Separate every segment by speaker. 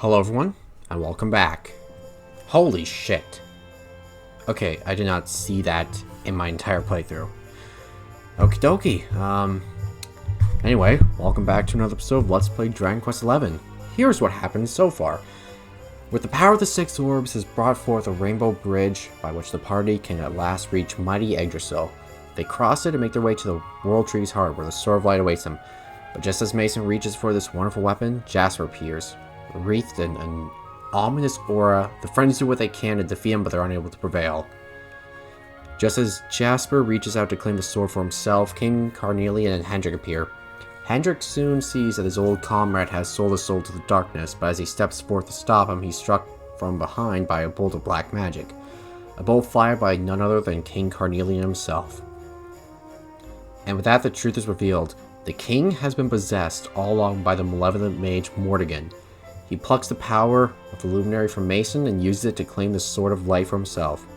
Speaker 1: Hello everyone, and welcome back. Holy shit. Okay, I did not see that in my entire playthrough. Okie dokie. Anyway, welcome back to another episode of Let's Play Dragon Quest XI. Here's what happened so far. With the power of the Six Orbs has brought forth a rainbow bridge by which the party can at last reach mighty Yggdrasil. They cross it and make their way to the World Tree's heart where the Sword of Light awaits them. But just as Mason reaches for this wonderful weapon, Jasper appears. Wreathed in an ominous aura, the friends do what they can to defeat him, but they're unable to prevail. Just as Jasper reaches out to claim the sword for himself, King Carnelian and Hendrik appear. Hendrik soon sees that his old comrade has sold his soul to the darkness, but as he steps forth to stop him, he's struck from behind by a bolt of black magic. A bolt fired by none other than King Carnelian himself. And with that, the truth is revealed. The king has been possessed all along by the malevolent mage Mordegon. He plucks the power of the luminary from Mason and uses it to claim the Sword of Light for himself.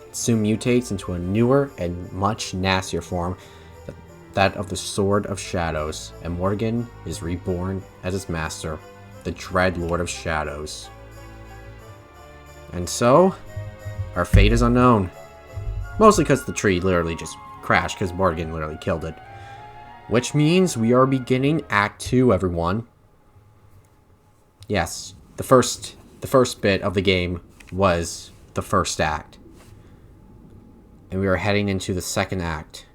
Speaker 1: It soon mutates into a newer and much nastier form, that of the Sword of Shadows, and Mordegon is reborn as its master, the Dread Lord of Shadows. And so, our fate is unknown. Mostly because the tree literally just crashed because Mordegon literally killed it. Which means we are beginning Act 2, everyone. Yes, the first bit of the game was the first act. And we are heading into the second act.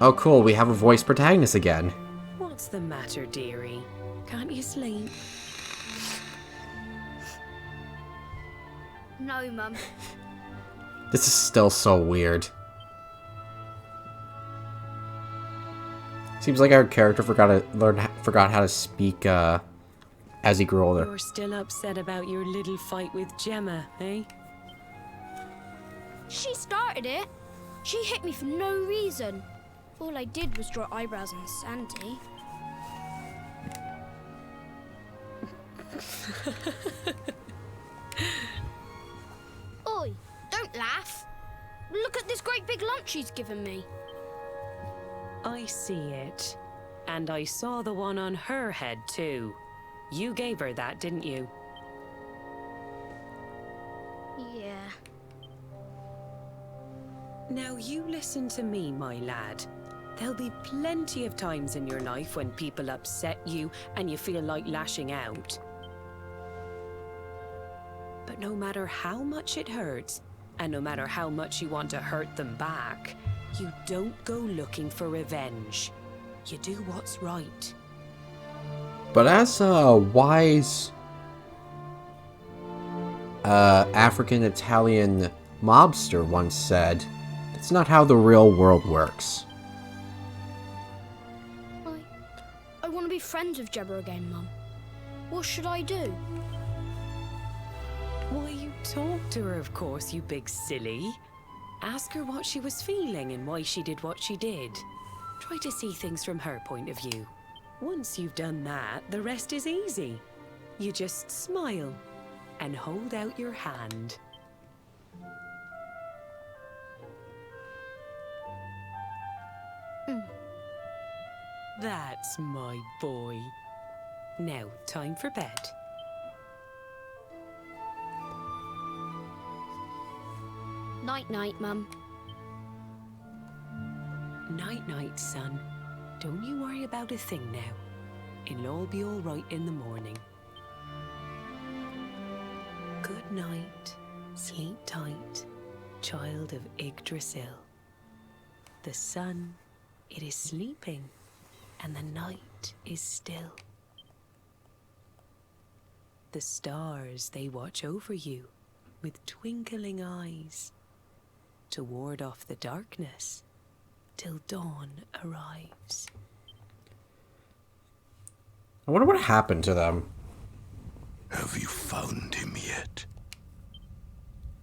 Speaker 1: Oh cool, we have a voice protagonist again.
Speaker 2: What's the matter, dearie? Can't you sleep?
Speaker 3: No, Mum.
Speaker 1: This is still so weird. Seems like our character forgot how to speak as he grew older.
Speaker 2: You're still upset about your little fight with Gemma, eh?
Speaker 3: She started it. She hit me for no reason. All I did was draw eyebrows and sanity. Oi, don't laugh. Look at this great big lump she's given me.
Speaker 2: I see it. And I saw the one on her head, too. You gave her that, didn't you?
Speaker 3: Yeah.
Speaker 2: Now you listen to me, my lad. There'll be plenty of times in your life when people upset you and you feel like lashing out. But no matter how much it hurts, and no matter how much you want to hurt them back, you don't go looking for revenge. You do what's right.
Speaker 1: But as a wise African-Italian mobster once said, that's not how the real world works.
Speaker 3: I want to be friends with Gemma again, Mum. What should I do?
Speaker 2: Why, you talk to her, of course, you big silly. Ask her what she was feeling and why she did what she did. Try to see things from her point of view. Once you've done that, the rest is easy. You just smile and hold out your hand. That's my boy. Now, time for bed.
Speaker 3: Night-night, Mum.
Speaker 2: Night-night, son. Don't you worry about a thing now. It'll all be all right in the morning. Good night. Sleep tight, child of Yggdrasil. The sun, it is sleeping, and the night is still. The stars, they watch over you with twinkling eyes to ward off the darkness till dawn arrives.
Speaker 1: I wonder what happened to them.
Speaker 4: Have you found him yet?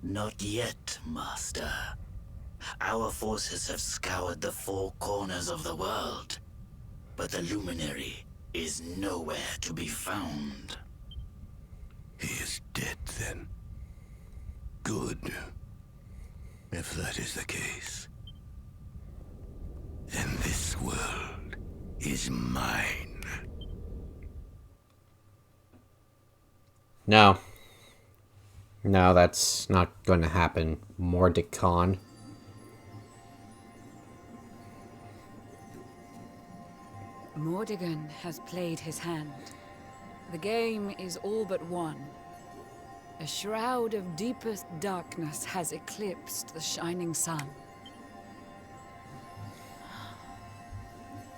Speaker 5: Not yet, Master. Our forces have scoured the four corners of the world, but the luminary is nowhere to be found.
Speaker 4: He is dead, then. If that is the case, then this world is mine.
Speaker 1: No. No, that's not going to happen, Mordecon.
Speaker 6: Mordegon has played his hand. The game is all but won. A shroud of deepest darkness has eclipsed the shining sun.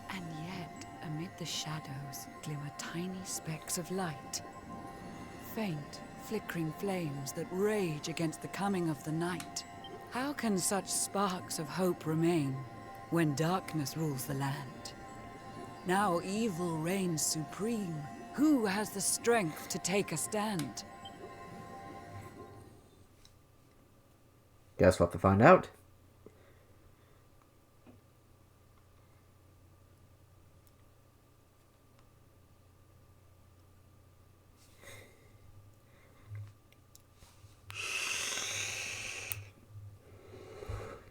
Speaker 6: And yet, amid the shadows, glimmer tiny specks of light. Faint, flickering flames that rage against the coming of the night. How can such sparks of hope remain when darkness rules the land? Now evil reigns supreme. Who has the strength to take a stand?
Speaker 1: Guess we'll have to find out.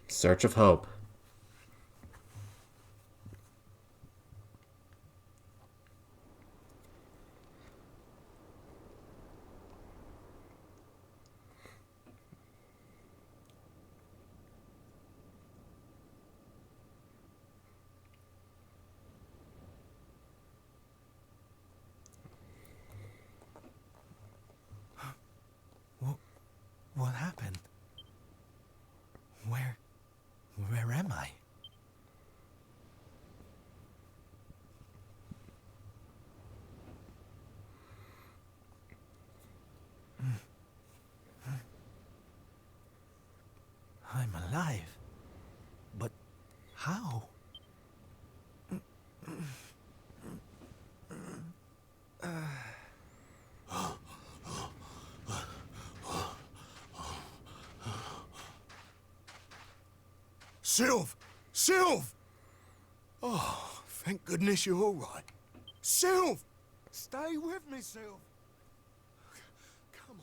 Speaker 1: Search of Hope.
Speaker 7: What happened? Where am I? I'm alive. But how?
Speaker 4: Sylv! Sylv! Oh, thank goodness you're all right. Sylv! Stay with me, Sylv. Come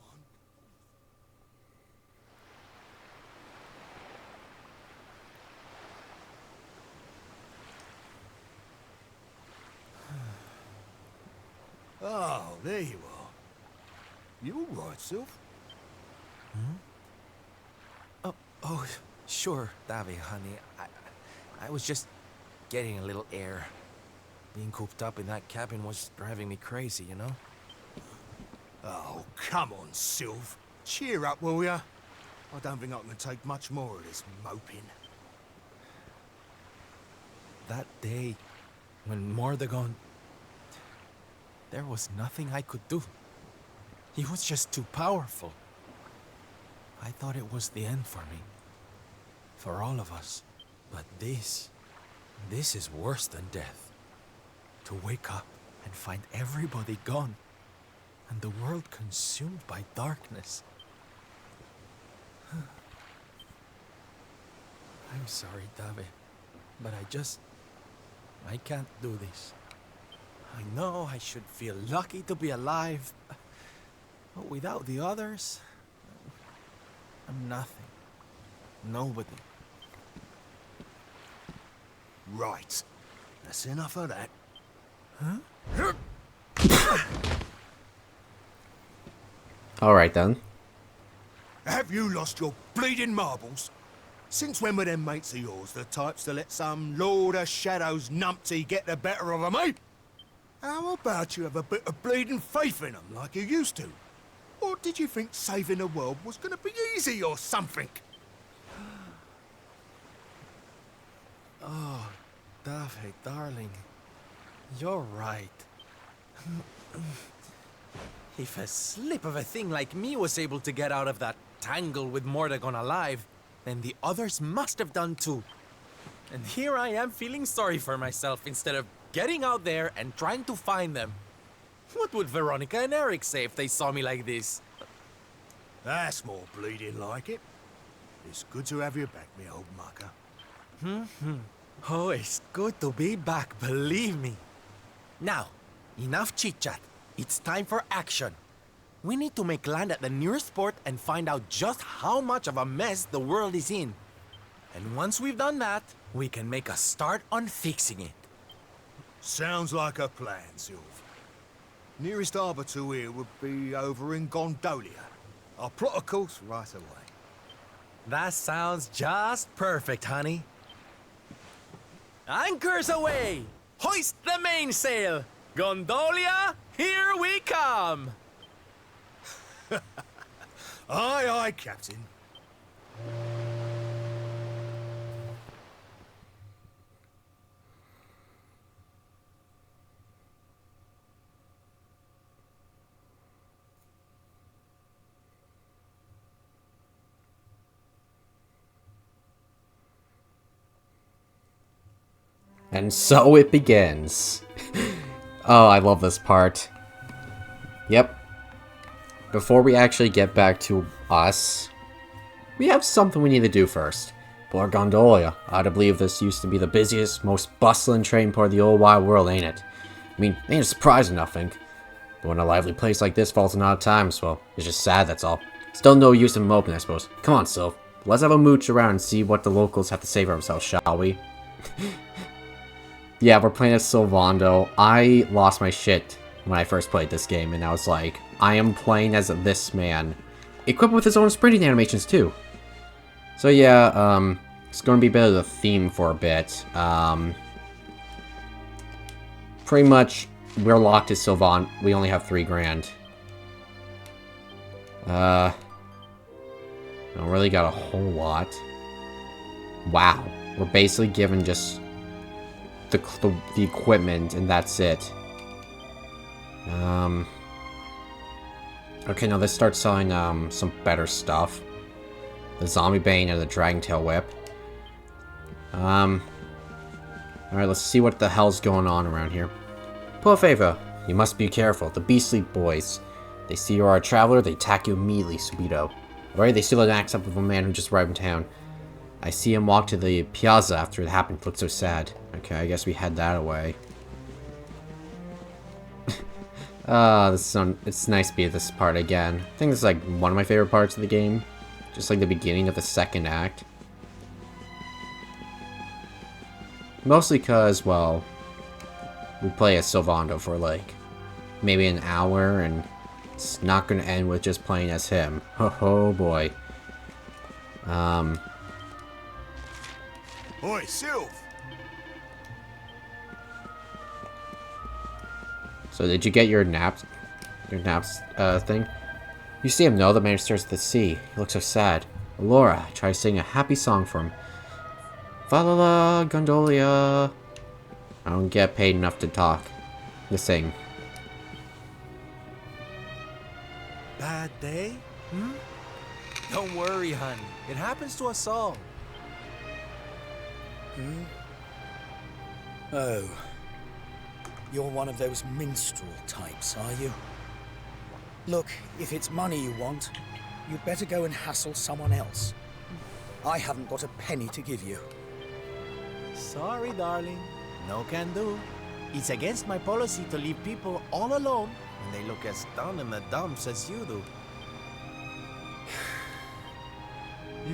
Speaker 4: on. Oh, there you are. You all right, Sylv?
Speaker 7: Oh, sure, Davy, honey. I was just getting a little air. Being cooped up in that cabin was driving me crazy, you know?
Speaker 4: Oh, come on, Sylv. Cheer up, will ya? I don't think I can take much more of this moping.
Speaker 7: That day, when Mordegon... There was nothing I could do. He was just too powerful. I thought it was the end for me. For all of us. But this is worse than death. To wake up and find everybody gone. And the world consumed by darkness. I'm sorry, David. But I can't do this. I know I should feel lucky to be alive. But without the others, I'm nothing. Nobody.
Speaker 4: Right. That's enough of that.
Speaker 7: Huh?
Speaker 1: Alright then.
Speaker 4: Have you lost your bleeding marbles? Since when were them mates of yours the types to let some Lord of Shadows numpty get the better of 'em, eh? How about you have a bit of bleeding faith in 'em like you used to? Or did you think saving the world was gonna be easy or something?
Speaker 7: Oh, David, darling. You're right. If a slip of a thing like me was able to get out of that tangle with Mordegon alive, then the others must have done too. And here I am feeling sorry for myself instead of getting out there and trying to find them. What would Veronica and Eric say if they saw me like this?
Speaker 4: That's more bleeding like it. It's good to have you back, me old mucker.
Speaker 7: Oh, it's good to be back, believe me. Now, enough chit-chat. It's time for action. We need to make land at the nearest port and find out just how much of a mess the world is in. And once we've done that, we can make a start on fixing it.
Speaker 4: Sounds like a plan, Sylv. Nearest harbour to here would be over in Gondolia. I'll plot a course right away.
Speaker 7: That sounds just perfect, honey. Anchors away! Hoist the mainsail! Gondolia, here we come!
Speaker 4: Aye, aye, Captain.
Speaker 1: And so it begins. Oh, I love this part. Yep. Before we actually get back to us, we have something we need to do first. Poor Gondolia. I believe this used to be the busiest, most bustling trading port of the old wide world, ain't it? I mean, ain't it surprising, I think. But when a lively place like this falls in odd times, well, it's just sad, that's all. Still no use in moping, I suppose. Come on, Sylv. Let's have a mooch around and see what the locals have to say for themselves, shall we? Yeah, we're playing as Sylvando. I lost my shit when I first played this game, and I was like, I am playing as this man. Equipped with his own sprinting animations, too. So yeah, it's going to be a bit of the theme for a bit. Pretty much, we're locked as Sylvando. We only have 3 grand. Don't really got a whole lot. Wow. We're basically given just the equipment, and that's it. Okay, now let's start selling some better stuff. The Zombie Bane and the Dragon Tail Whip. Alright, let's see what the hell's going on around here. Poor favor, you must be careful. The beastly boys. They see you are a traveler, they attack you immediately, Subito. Alright, they steal an axe up of a man who just arrived in town. I see him walk to the piazza after it happened. It looked so sad. Okay, I guess we had that away. It's nice to be at this part again. I think this is like one of my favorite parts of the game. Just like the beginning of the second act. Mostly because, well, we play as Sylvando for like maybe an hour, and it's not going to end with just playing as him. Oh boy.
Speaker 4: Oi, Sylv!
Speaker 1: So did you get your naps thing? You see him, no? The man stares at the sea. He looks so sad. Laura, try to sing a happy song for him. Fa la la, Gondolia. I don't get paid enough to talk. To sing.
Speaker 7: Bad day? Hmm? Don't worry, honey. It happens to us all.
Speaker 8: Oh. You're one of those minstrel types, are you? Look, if it's money you want, you'd better go and hassle someone else. I haven't got a penny to give you.
Speaker 7: Sorry, darling. No can do. It's against my policy to leave people all alone when they look as down in the dumps as you do.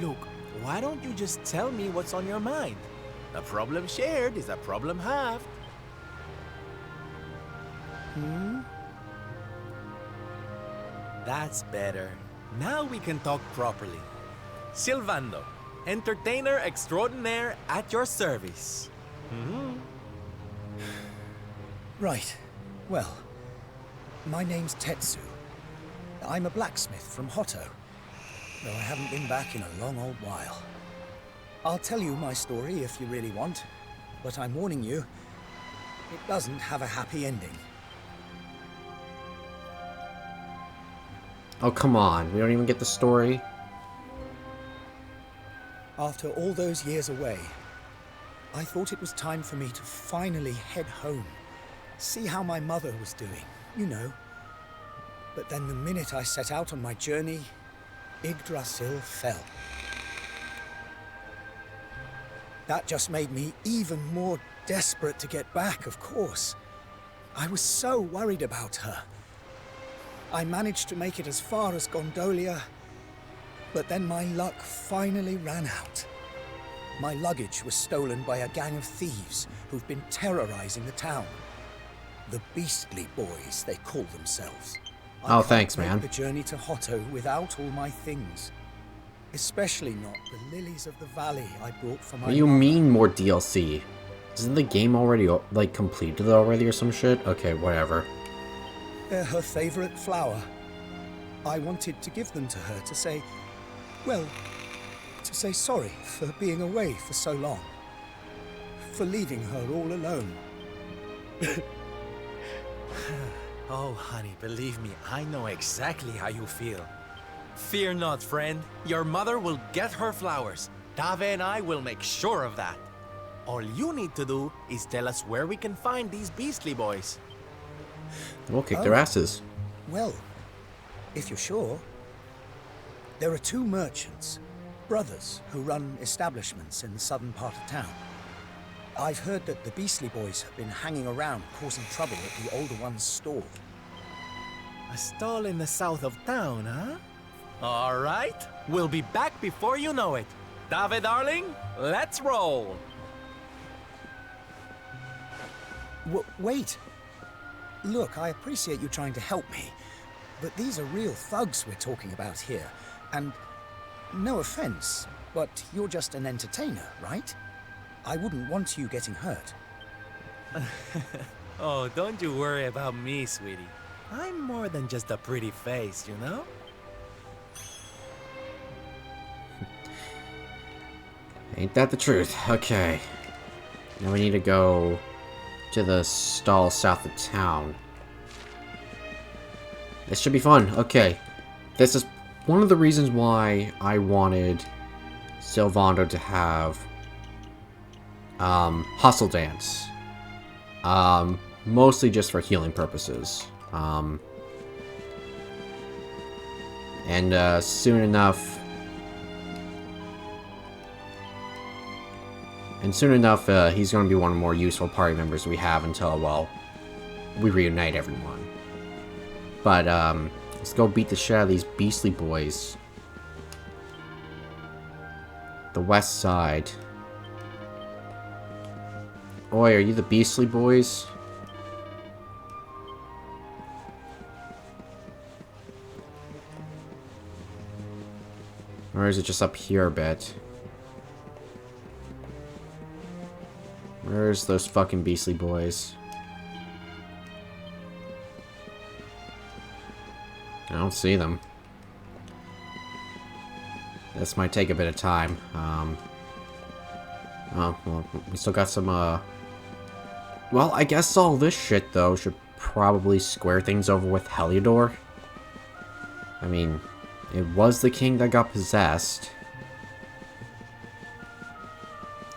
Speaker 7: Look, why don't you just tell me what's on your mind? A problem shared is a problem halved. That's better. Now we can talk properly. Sylvando, entertainer extraordinaire at your service.
Speaker 8: Right. Well, my name's Tetsu. I'm a blacksmith from Hotto, though I haven't been back in a long old while. I'll tell you my story if you really want, but I'm warning you, it doesn't have a happy ending.
Speaker 1: Oh, come on. We don't even get the story.
Speaker 8: After all those years away, I thought it was time for me to finally head home, see how my mother was doing, you know. But then the minute I set out on my journey, Yggdrasil fell. That just made me even more desperate to get back, of course. I was so worried about her. I managed to make it as far as Gondolia, but then my luck finally ran out. My luggage was stolen by a gang of thieves who've been terrorizing the town. The Beastly Boys, they call themselves.
Speaker 1: Oh,
Speaker 8: I
Speaker 1: thanks,
Speaker 8: can't
Speaker 1: man.
Speaker 8: make the journey to Hotto without all my things. Especially not the lilies of the valley I brought for my
Speaker 1: What do you
Speaker 8: mother.
Speaker 1: mean more DLC? Isn't the game already, like, completed already or some shit? Okay, whatever.
Speaker 8: They're her favorite flower. I wanted to give them to her to say, well, to say sorry for being away for so long. For leaving her all alone.
Speaker 7: Oh, honey, believe me, I know exactly how you feel. Fear not, friend. Your mother will get her flowers. Dave and I will make sure of that. All you need to do is tell us where we can find these Beastly Boys.
Speaker 1: We'll kick their asses.
Speaker 8: Well, if you're sure. There are two merchants, brothers, who run establishments in the southern part of town. I've heard that the Beastly Boys have been hanging around causing trouble at the older one's stall.
Speaker 7: A stall in the south of town, huh? All right, we'll be back before you know it. Dave, darling, let's roll.
Speaker 8: Wait. Look, I appreciate you trying to help me, but these are real thugs we're talking about here. And no offense, but you're just an entertainer, right? I wouldn't want you getting hurt.
Speaker 7: Oh, don't you worry about me, sweetie. I'm more than just a pretty face, you know?
Speaker 1: Ain't that the truth? Okay. Now we need to go to the stall south of town. This should be fun. Okay. This is one of the reasons why I wanted Sylvando to have Hustle Dance. Mostly just for healing purposes. And soon enough, he's going to be one of the more useful party members we have until, well, we reunite everyone. But, let's go beat the shit out of these Beastly Boys. The west side. Oi, are you the Beastly Boys? Or is it just up here a bit? Where's those fucking Beastly Boys? I don't see them. This might take a bit of time. Oh, well, we still got some, Well, I guess all this shit, though, should probably square things over with Heliodor. I mean, it was the king that got possessed.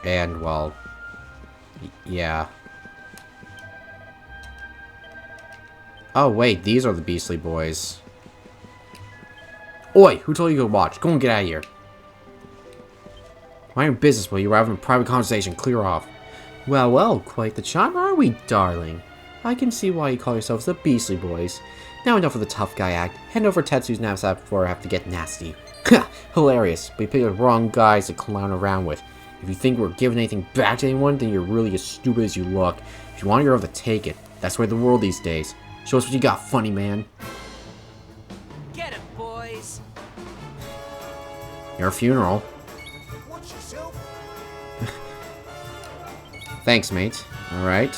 Speaker 1: And, well, yeah. Oh, wait, these are the Beastly Boys. Oi, who told you to watch? Go and get out of here. Mind your business while you were having a private conversation. Clear off. Well, well, quite the charm, are we, darling? I can see why you call yourselves the Beastly Boys. Now enough of the tough guy act. Hand over Tetsu's knapsack before I have to get nasty. Ha! Hilarious, but you picked the wrong guys to clown around with. If you think we're giving anything back to anyone, then you're really as stupid as you look. If you want your own to take it. That's the way of the world these days. Show us what you got, funny man.
Speaker 6: Get him, boys!
Speaker 1: Your funeral.
Speaker 4: Watch yourself.
Speaker 1: Thanks, mate. Alright.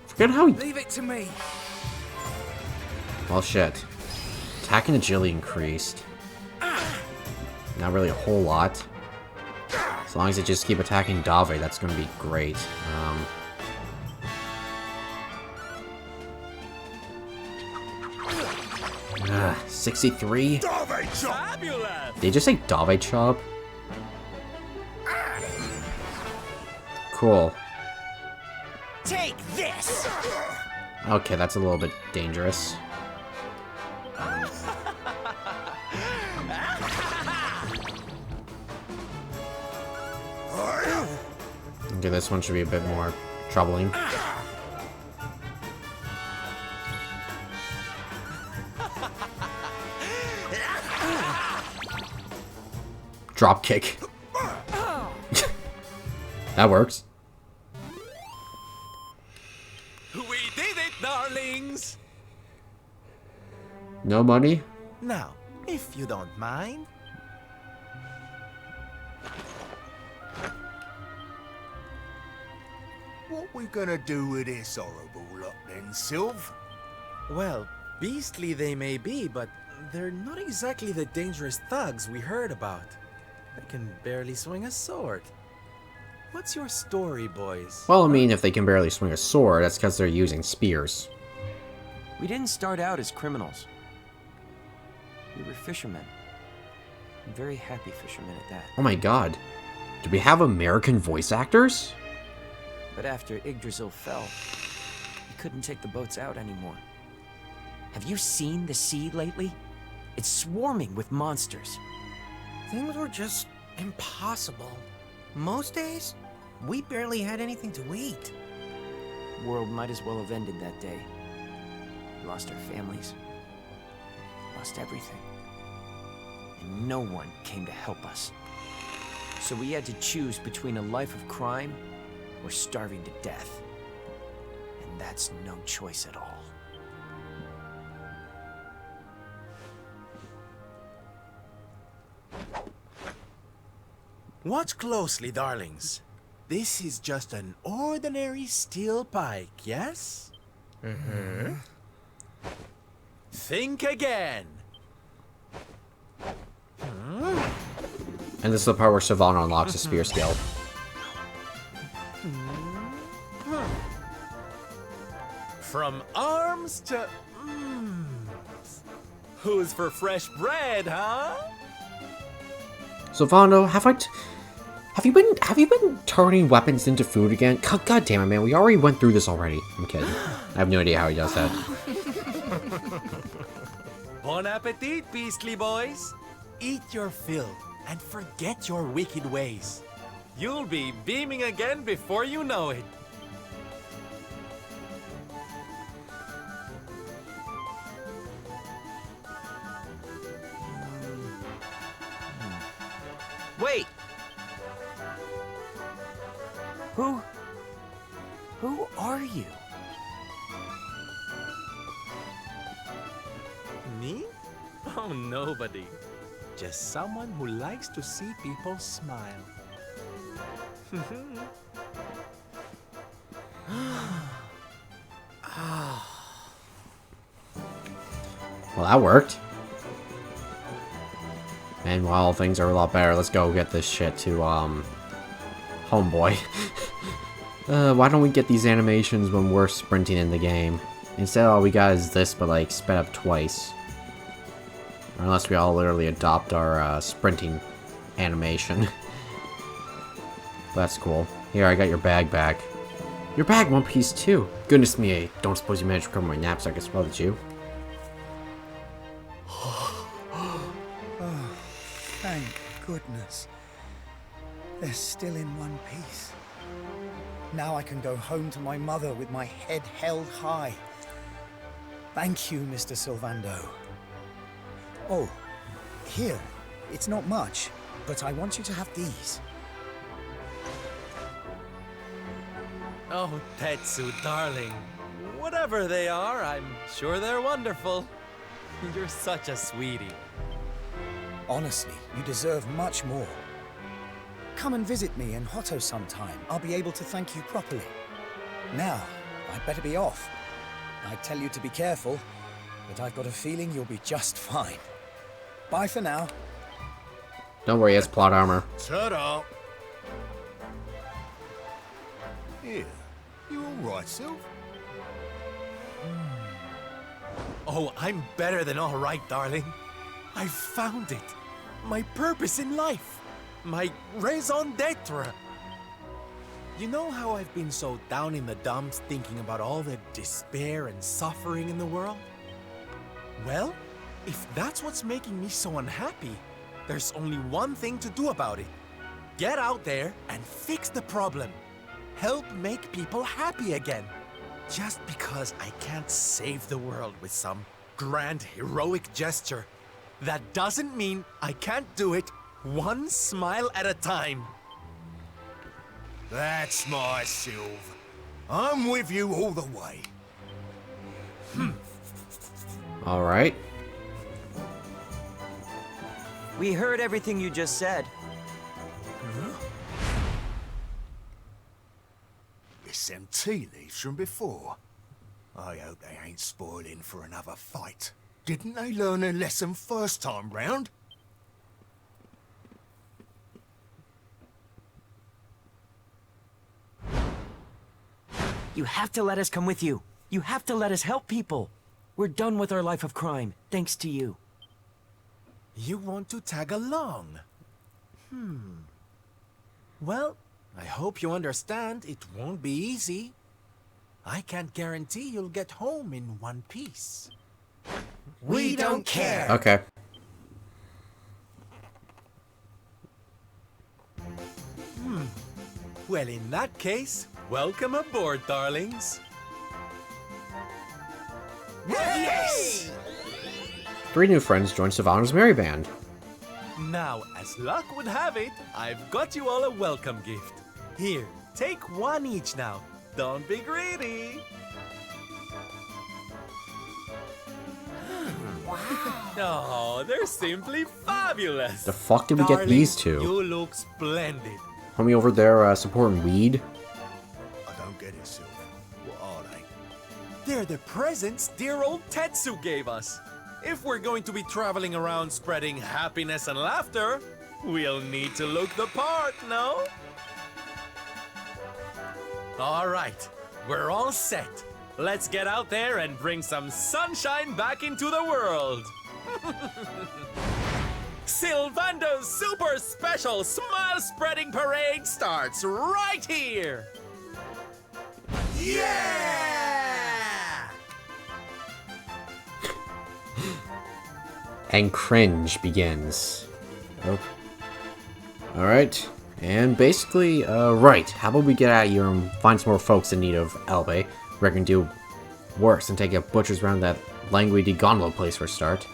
Speaker 1: Forget how he...
Speaker 8: Leave it to me.
Speaker 1: Well, shit. Attack and agility increased. Not really a whole lot. As long as they just keep attacking Dave, that's going to be great. 63?
Speaker 7: Fabulous!
Speaker 1: Did you just say Dave Chop? Cool.
Speaker 5: Take this!
Speaker 1: Okay, that's a little bit dangerous. Okay, this one should be a bit more troubling. Drop kick. That works.
Speaker 7: We did it, darlings!
Speaker 1: No money?
Speaker 7: Now, if you don't mind.
Speaker 4: What we gonna do with this horrible lot then, Sylv?
Speaker 7: Well, beastly they may be, but they're not exactly the dangerous thugs we heard about. They can barely swing a sword. What's your story, boys?
Speaker 1: Well, I mean, if they can barely swing a sword, that's because they're using spears.
Speaker 9: We didn't start out as criminals. We were fishermen. Very happy fishermen at that.
Speaker 1: Oh my god. Do we have American voice actors?
Speaker 9: But after Yggdrasil fell, we couldn't take the boats out anymore. Have you seen the sea lately? It's swarming with monsters.
Speaker 10: Things were just impossible. Most days, we barely had anything to eat.
Speaker 9: The world might as well have ended that day. We lost our families. Lost everything. And no one came to help us. So we had to choose between a life of crime or starving to death. And that's no choice at all.
Speaker 7: Watch closely, darlings. This is just an ordinary steel pike, yes? Mm-hmm. Think again.
Speaker 1: And this is the part where Sylvando unlocks a spear skill.
Speaker 7: From arms to... Who's for fresh bread, huh?
Speaker 1: Sylvando, have you been turning weapons into food again? God damn it, man! We already went through this already. I'm kidding. I have no idea how he does that.
Speaker 7: Bon appetit, beastly boys. Eat your fill and forget your wicked ways. You'll be beaming again before you know it.
Speaker 9: Wait! Who are you?
Speaker 7: Me? Oh, nobody. Just someone who likes to see people smile.
Speaker 1: Well, that worked. And while things are a lot better, let's go get this shit to, homeboy. Why don't we get these animations when we're sprinting in the game? Instead, all we got is this, but, like, sped up twice. Or unless we all literally adopt our, sprinting animation. That's cool. Here, I got your bag back. Your bag, One Piece, too. Goodness me, I don't suppose you managed to recover my knapsack as well, did you?
Speaker 8: Thank goodness. They're still in one piece. Now I can go home to my mother with my head held high. Thank you, Mr. Sylvando. Oh, here. It's not much, but I want you to have these.
Speaker 7: Oh, Tetsu, darling. Whatever they are, I'm sure they're wonderful. You're such a sweetie.
Speaker 8: Honestly, you deserve much more. Come and visit me in Hotto sometime. I'll be able to thank you properly. Now, I'd better be off. I tell you to be careful, but I've got a feeling you'll be just fine. Bye for now.
Speaker 1: Don't worry, it's plot armor.
Speaker 4: Ta-da! Here, you alright, Sylv?
Speaker 7: Oh, I'm better than all right, darling. I found it. My purpose in life. My raison d'etre. You know how I've been so down in the dumps thinking about all the despair and suffering in the world? Well, if that's what's making me so unhappy, there's only one thing to do about it. Get out there and fix the problem. Help make people happy again. Just because I can't save the world with some grand heroic gesture, that doesn't mean I can't do it One smile at a time.
Speaker 4: That's my Sylv. I'm with you all the way.
Speaker 1: Alright.
Speaker 9: We heard everything you just said.
Speaker 4: It's them tea leaves from before. I hope they ain't spoiling for another fight. Didn't they learn a lesson first time round?
Speaker 9: You have to let us come with you. You have to let us help people. We're done with our life of crime, thanks to you.
Speaker 7: You want to tag along? Well, I hope you understand it won't be easy. I can't guarantee you'll get home in one piece.
Speaker 4: We don't care.
Speaker 1: Okay.
Speaker 7: Well, in that case, welcome aboard, darlings.
Speaker 4: Yes!
Speaker 1: 3 new friends join Sylvando's merry band.
Speaker 7: Now, as luck would have it, I've got you all a welcome gift. Here, take one each now. Don't be greedy. Oh, they're simply fabulous.
Speaker 1: The fuck did we get
Speaker 7: Darling,
Speaker 1: these two?
Speaker 7: You look splendid.
Speaker 1: Homie over there supporting weed?
Speaker 4: I don't get it, Sylv. What are they?
Speaker 7: They're the presents dear old Tetsu gave us. If we're going to be traveling around spreading happiness and laughter, we'll need to look the part, no? All right, we're all set. Let's get out there and bring some sunshine back into the world. Sylvando's super special smile spreading parade starts right here. Yeah!
Speaker 1: And cringe begins. Oh. Alright. And basically, right. How about we get out here and find some more folks in need of Elbe? Reckon do worse than take a butcher's round that languid gondola place for a start.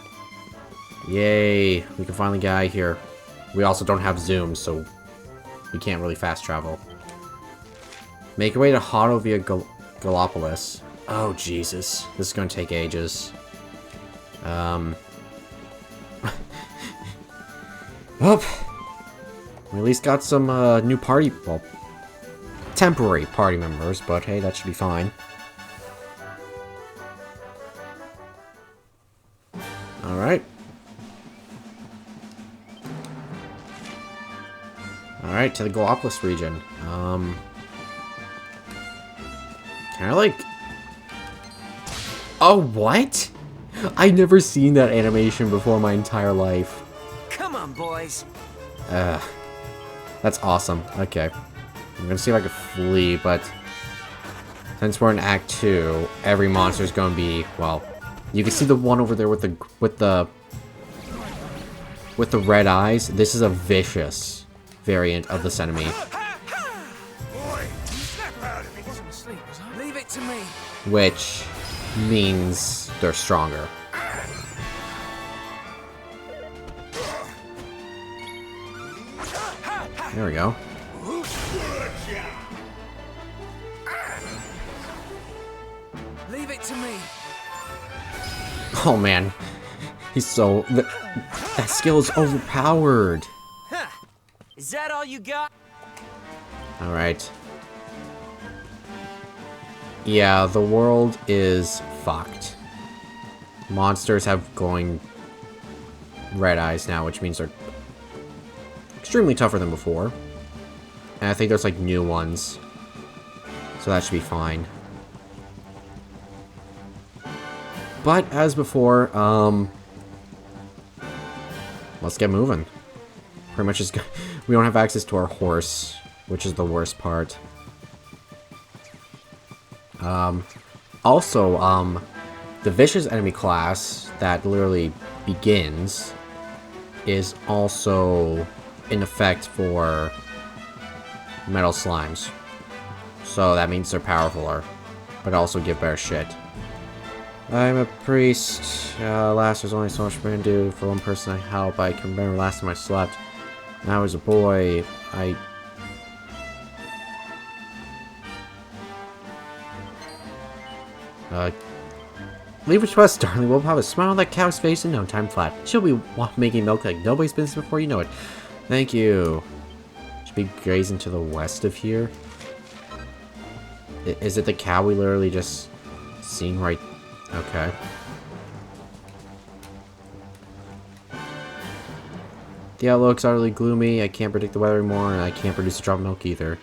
Speaker 1: Yay. We can finally get out of here. We also don't have Zoom, so we can't really fast travel. Make your way to Hotto via Gallopolis. Oh, Jesus. This is going to take ages. Well, we at least got some new party, well, temporary party members, but hey, that should be fine. Alright. Alright, to the Gallopolis region. Can I, like... Oh, what? I've never seen that animation before in my entire life.
Speaker 9: Come on, boys.
Speaker 1: That's awesome. Okay. I'm gonna see if I can flee, but... Since we're in Act 2, every monster is gonna be, well... You can see the one over there with the red eyes. This is a vicious variant of this enemy.
Speaker 10: Leave it to me.
Speaker 1: Which means they're stronger. There we go.
Speaker 10: Leave it to me.
Speaker 1: Oh man, he's so... That skill is overpowered.
Speaker 9: Huh. Is that all you got?
Speaker 1: Alright. Yeah, the world is fucked. Monsters have glowing red eyes now, which means they're extremely tougher than before. And I think there's like new ones. So that should be fine. But as before, let's get moving. Pretty much just we don't have access to our horse, which is the worst part. Also, the vicious enemy class that literally begins is also in effect for metal slimes. So that means they're powerfuler, but also give better shit. I'm a priest. Last, there's only so much we can do for one person I help. I can remember last time I slept. When I was a boy, leave it to us, darling. We'll have a smile on that cow's face in no time flat. She'll be making milk like nobody's business before you know it. Thank you. Should be grazing to the west of here. Is it the cow we literally just seen right? Okay. The outlook's utterly gloomy. I can't predict the weather anymore, and I can't produce a drop of milk either.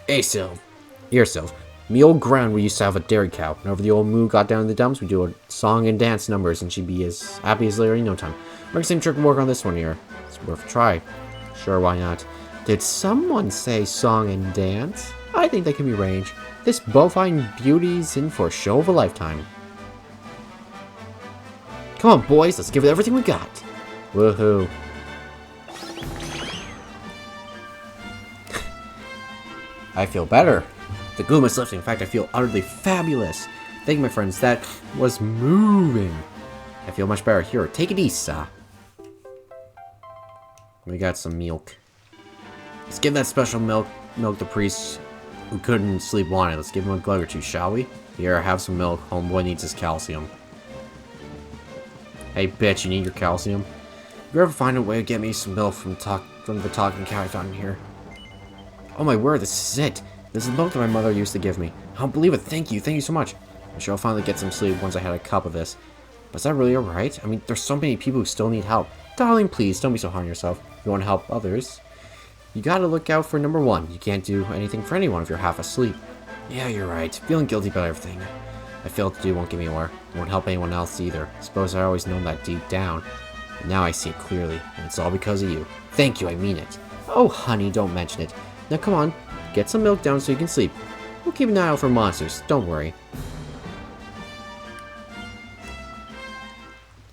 Speaker 1: Hey, Sylv. Here, Sylv. Me old ground, we used to have a dairy cow. Whenever the old moo got down in the dumps, we'd do a song and dance numbers, and she'd be as happy as Larry in no time. Work the same trick and work on this one here. It's worth a try. Sure, why not? Did someone say song and dance? I think that can be arranged. This bovine beauty's in for a show of a lifetime. Come on, boys, let's give it everything we got. Woohoo. I feel better. The gloom is lifting. In fact, I feel utterly fabulous. Thank you, my friends. That was moving. I feel much better. Here, take it easy. We got some milk. Let's give that special milk the priest who couldn't sleep wanted. Let's give him a glug or two, shall we? Here, have some milk. Homeboy needs his calcium. Hey, bitch, you need your calcium? You ever find a way to get me some milk from the talking cow I found in here? Oh my word, this is it. This is the milk that my mother used to give me. I don't believe it. Thank you so much. I'm sure I'll finally get some sleep once I had a cup of this. But is that really alright? I mean, there's so many people who still need help. Darling, please, don't be so hard on yourself. If you want to help others, you gotta look out for number one. You can't do anything for anyone if you're half asleep. Yeah, you're right. Feeling guilty about everything I failed to do won't get me anywhere. It won't help anyone else either. I suppose I always known that deep down. But now I see it clearly, and it's all because of you. Thank you, I mean it. Oh, honey, don't mention it. Now come on, get some milk down so you can sleep. We'll keep an eye out for monsters, don't worry.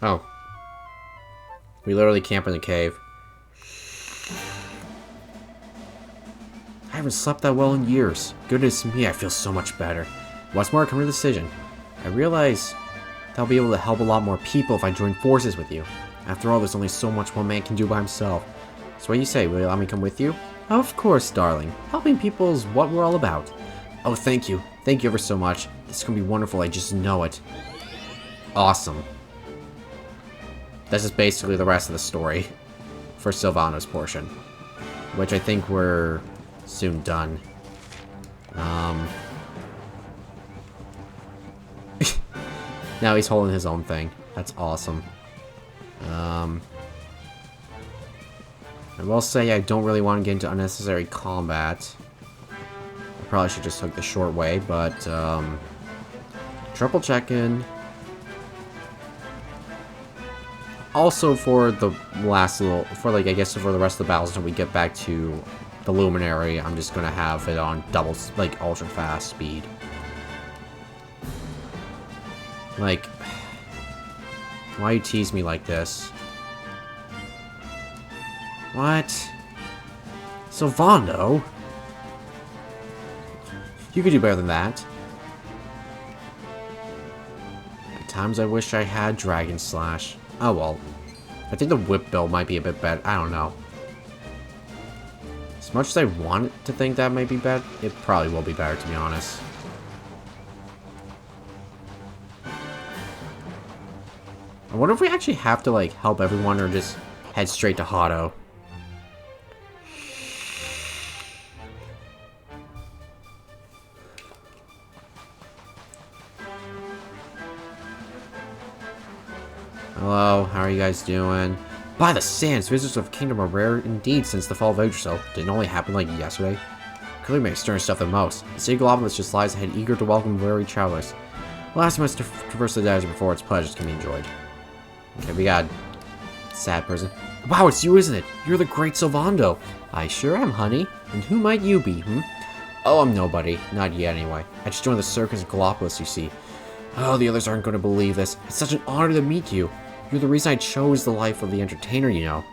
Speaker 1: Oh. We literally camp in the cave. I haven't slept that well in years. Goodness me, I feel so much better. What's more, I come to a decision. I realize that I'll be able to help a lot more people if I join forces with you. After all, there's only so much one man can do by himself. So what do you say, will you allow me to come with you? Of course, darling. Helping people is what we're all about. Oh, thank you. Thank you ever so much. This is gonna be wonderful, I just know it. Awesome. This is basically the rest of the story for Sylvando's portion, which I think we're soon done. Now he's holding his own thing. That's awesome. I will say I don't really want to get into unnecessary combat. I probably should just took the short way, but triple check-in. Also for the last little, I guess for the rest of the battles until we get back to the Luminary, I'm just gonna have it on double, like, ultra fast speed. Like, why you tease me like this? What? Sylvando? You could do better than that. At times I wish I had Dragon Slash. Oh well. I think the whip build might be a bit better. I don't know. As much as I want to think that might be better, it probably will be better, to be honest. I wonder if we actually have to, like, help everyone or just head straight to Hotto. Hello, how are you guys doing? By the sands, visitors of Kingdom are rare indeed since the fall of Yggdrasil. Didn't only happen like yesterday. Clearly makes stern stuff the most. The city of Galapagos just lies ahead, eager to welcome weary travelers. Last must traverse the desert before its pleasures can be enjoyed. Okay, we got sad person. Wow, it's you, isn't it? You're the great Sylvando. I sure am, honey. And who might you be, Oh, I'm nobody. Not yet, anyway. I just joined the circus of Galapagos, you see. Oh, the others aren't going to believe this. It's such an honor to meet you. You're the reason I chose the life of the entertainer, you know.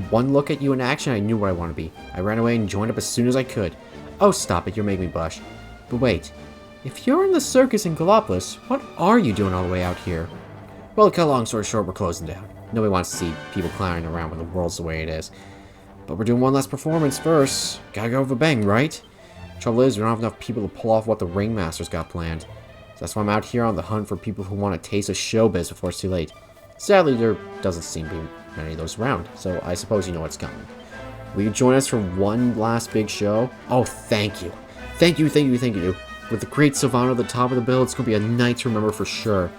Speaker 1: One look at you in action, I knew what I want to be. I ran away and joined up as soon as I could. Oh, stop it, you're making me blush. But wait, if you're in the circus in Galapagos, what are you doing all the way out here? Well, to cut a long story short, we're closing down. Nobody wants to see people clowning around when the world's the way it is. But we're doing one last performance first. Gotta go with a bang, right? Trouble is, we don't have enough people to pull off what the ringmaster's got planned. So that's why I'm out here on the hunt for people who want a taste of showbiz before it's too late. Sadly, there doesn't seem to be many of those around, so I suppose you know what's coming. Will you join us for one last big show? Oh, thank you. Thank you, thank you, thank you. With the great Sylvando at the top of the bill, it's going to be a night to remember for sure.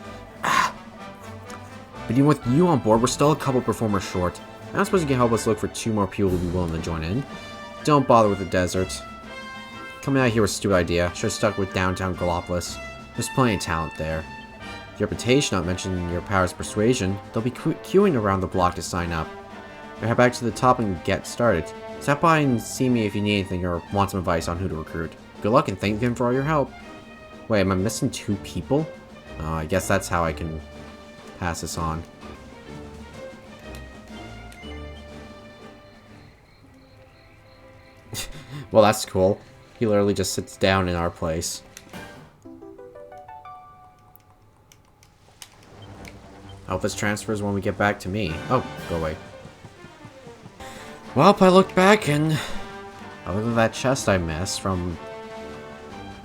Speaker 1: But even with you on board, we're still a couple performers short. I suppose you can help us look for 2 more people who will be willing to join in. Don't bother with the desert. Coming out here was a stupid idea. Should have stuck with downtown Gallopolis. There's plenty of talent there. Your reputation, not mentioning your powers of persuasion, they'll be queuing around the block to sign up. We'll head back to the top and get started. Stop by and see me if you need anything or want some advice on who to recruit. Good luck and thank him for all your help. Wait, am I missing 2 people? I guess that's how I can pass this on. Well, that's cool. He literally just sits down in our place. I hope this transfers when we get back to me. Oh, go away. Well, I looked back and other than that chest I missed from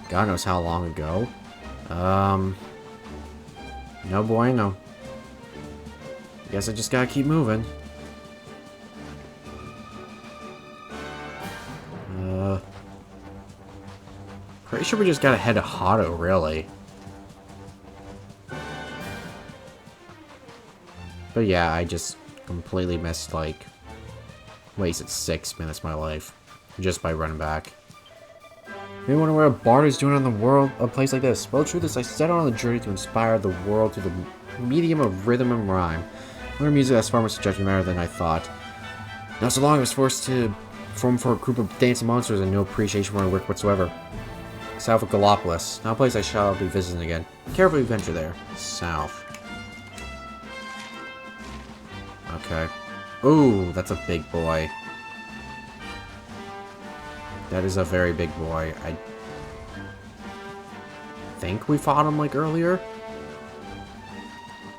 Speaker 1: God knows how long ago. No bueno. Guess I just gotta keep moving. Pretty sure we just gotta head to Hotto, really. But yeah, I just completely missed, like, wasted 6 minutes of my life just by running back. You wonder what a bard is doing on a place like this? Well, the truth is, I set out on the journey to inspire the world through the medium of rhythm and rhyme. Learn music that's far more subjective matter than I thought. Not so long I was forced to perform for a group of dancing monsters and no appreciation for my work whatsoever. South of Gallopolis, now a place I shall be visiting again. Carefully venture there. South. Okay. Ooh, that's a big boy. That is a very big boy. I think we fought him like earlier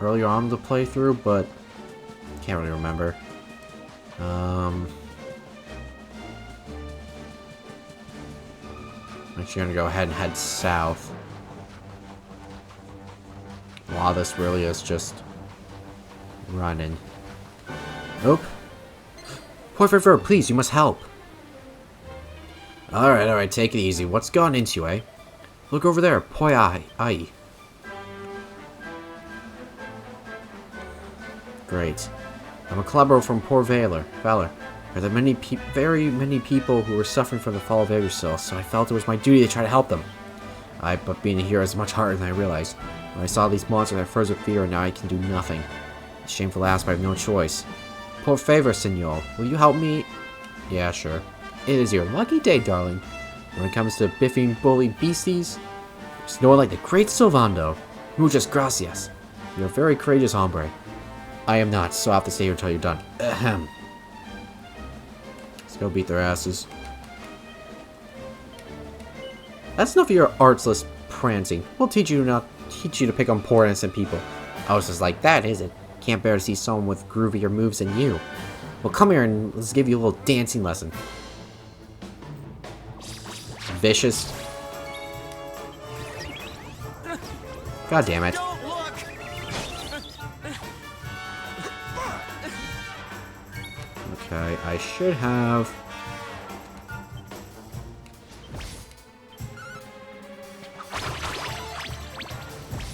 Speaker 1: on the playthrough, but can't really remember. I'm actually gonna go ahead and head south. A lot of this really is just running. Nope. Poor favor, please, you must help. Alright, take it easy. What's gone into you, eh? Look over there, poi ai. Great. I'm a collaborator from Poor Valor. There are very many people who were suffering from the fall of Yggdrasil, so I felt it was my duty to try to help them. But being a hero is much harder than I realized. When I saw these monsters, I froze with fear, and now I can do nothing. It's shameful to ask, but I have no choice. Por favor, senor. Will you help me? Yeah, sure. It is your lucky day, darling. When it comes to biffing bully beasties, there's no one like the great Sylvando. Muchas gracias. You're a very courageous hombre. I am not, so I'll have to stay here until you're done. Ahem. Let's go beat their asses. That's enough of your artless prancing. We'll teach you to pick on poor innocent people. I was just like, that is it. Can't bear to see someone with groovier moves than you. Well, come here and let's give you a little dancing lesson. Vicious. God damn it. Okay, I should have...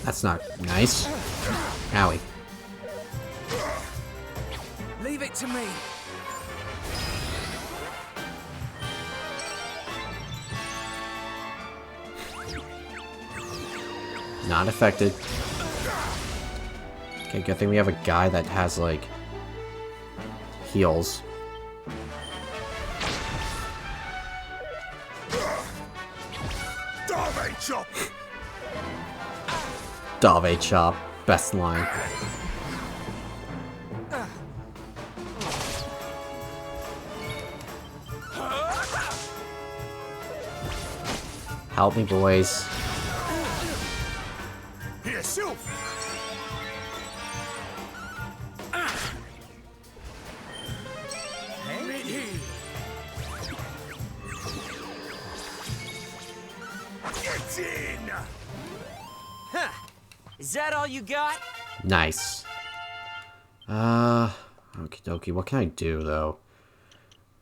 Speaker 1: That's not nice. Owie.
Speaker 10: Leave it to me.
Speaker 1: Not affected. Okay, good thing we have a guy that has, like, heals.
Speaker 4: Dave chop!
Speaker 1: Dave chop. Best line. Help me, boys.
Speaker 4: Here, Sylph!
Speaker 10: Hey. Is that all you got?
Speaker 1: Nice. Okie dokie. What can I do, though?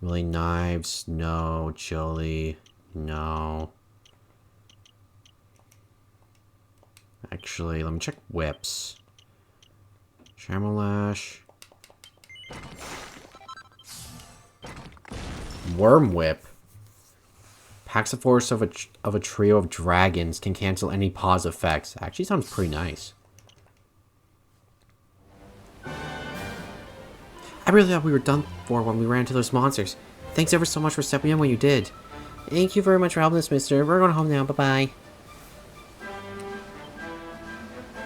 Speaker 1: Really, knives? No. Chili? No. Actually, let me check whips. Tramolash. Worm whip. Packs the force of a trio of dragons can cancel any pause effects. Actually sounds pretty nice. I really thought we were done for when we ran into those monsters. Thanks ever so much for stepping in when you did. Thank you very much for helping us, mister. We're going home now. Bye-bye.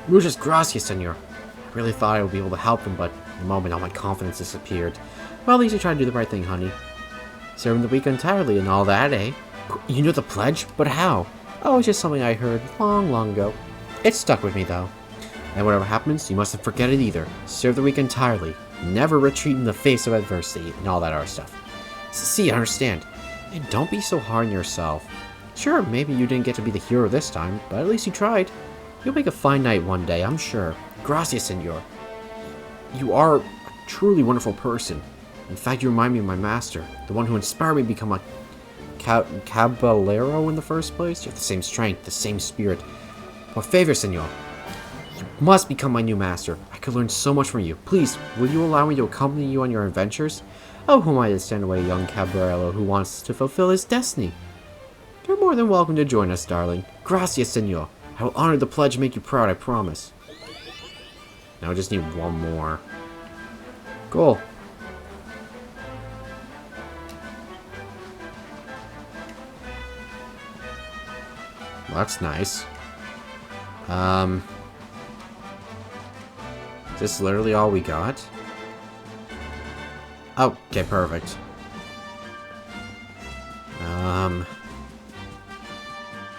Speaker 1: Muchas gracias, senor. I really thought I would be able to help him, but in the moment all my confidence disappeared. Well, at least you tried to do the right thing, honey. Serving the week entirely and all that, eh? You knew the pledge? But how? Oh, it's just something I heard long, long ago. It stuck with me, though. And whatever happens, you mustn't forget it either. Serve the week entirely. Never retreat in the face of adversity and all that other stuff. See, I understand. And don't be so hard on yourself. Sure, maybe you didn't get to be the hero this time, but at least you tried. You'll make a fine knight one day, I'm sure. Gracias, senor. You are a truly wonderful person. In fact, you remind me of my master, the one who inspired me to become a caballero in the first place. You have the same strength, the same spirit. Por favor, senor. You must become my new master. I could learn so much from you. Please, will you allow me to accompany you on your adventures? Oh, who am I to stand away a young caballero who wants to fulfill his destiny? You're more than welcome to join us, darling. Gracias, senor. I will honor the pledge and make you proud, I promise. Now I just need one more. Cool. Well, that's nice. Is this literally all we got? Oh, okay, perfect.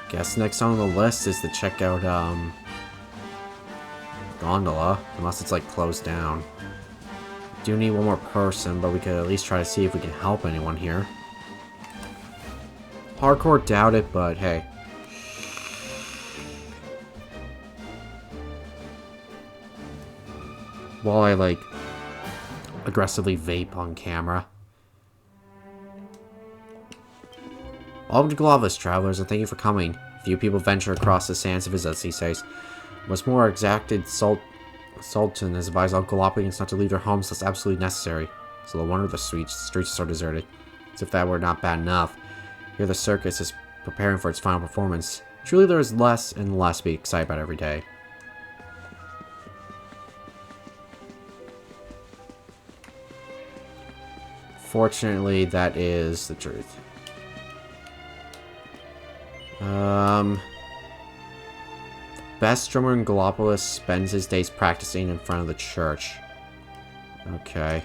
Speaker 1: Guess next on the list is to check out, Gondola, unless it's, like, closed down. Do need one more person, but we could at least try to see if we can help anyone here. Hardcore doubt it, but hey. While I, like, aggressively vape on camera. Welcome to Glovis, travelers, and thank you for coming. Few people venture across the sands to visit us these days. What's more, exacted Sultan has advised all Galapagos not to leave their homes unless absolutely necessary. So no wonder the streets are so deserted. As if that were not bad enough. Here the circus is preparing for its final performance. Truly there is less and less to be excited about every day. Fortunately, that is the truth. The best drummer in Galapagos spends his days practicing in front of the church. Okay.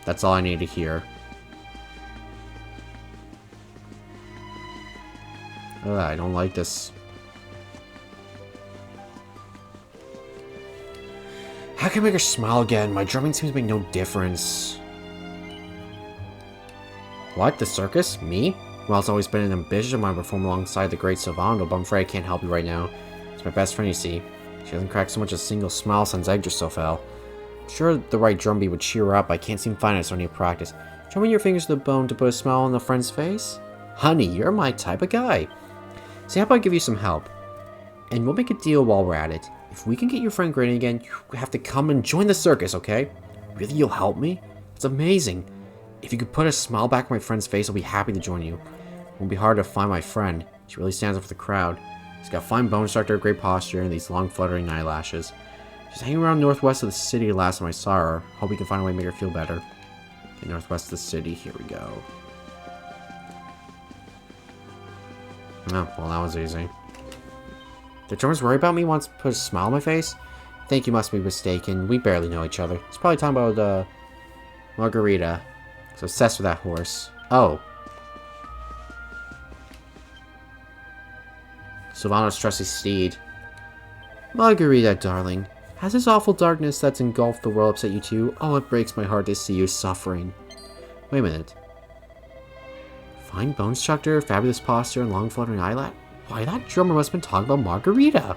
Speaker 1: That's all I need to hear. Ugh, I don't like this. How can I make her smile again? My drumming seems to make no difference. What? The circus? Me? Well, it's always been an ambition of mine to perform alongside the great Sylvando, but I'm afraid I can't help you right now. It's my best friend, you see. She hasn't cracked so much as a single smile since Yggdrasil fell. I'm sure the right drum beat would cheer her up, but I can't seem to find it, so I need to practice. Drumming your fingers to the bone to put a smile on a friend's face? Honey, you're my type of guy. See, how about I give you some help? And we'll make a deal while we're at it. If we can get your friend grinning again, you have to come and join the circus, okay? Really, you'll help me? It's amazing. If you could put a smile back on my friend's face, I'll be happy to join you. It won't be hard to find my friend. She really stands up for the crowd. She's got fine bone structure, great posture, and these long fluttering eyelashes. She's hanging around northwest of the city the last time I saw her. Hope we can find a way to make her feel better. Okay, northwest of the city, here we go. Oh, well that was easy. The drummers worry about me once put a smile on my face? I think you must be mistaken. We barely know each other. It's probably talking about, Margarita. So obsessed with that horse. Oh. Sylvando's trusty steed. Margarita, darling. Has this awful darkness that's engulfed the world upset you too? Oh, it breaks my heart to see you suffering. Wait a minute. Fine bone structure, fabulous posture, and long fluttering eyelash? Why, that drummer must have been talking about Margarita.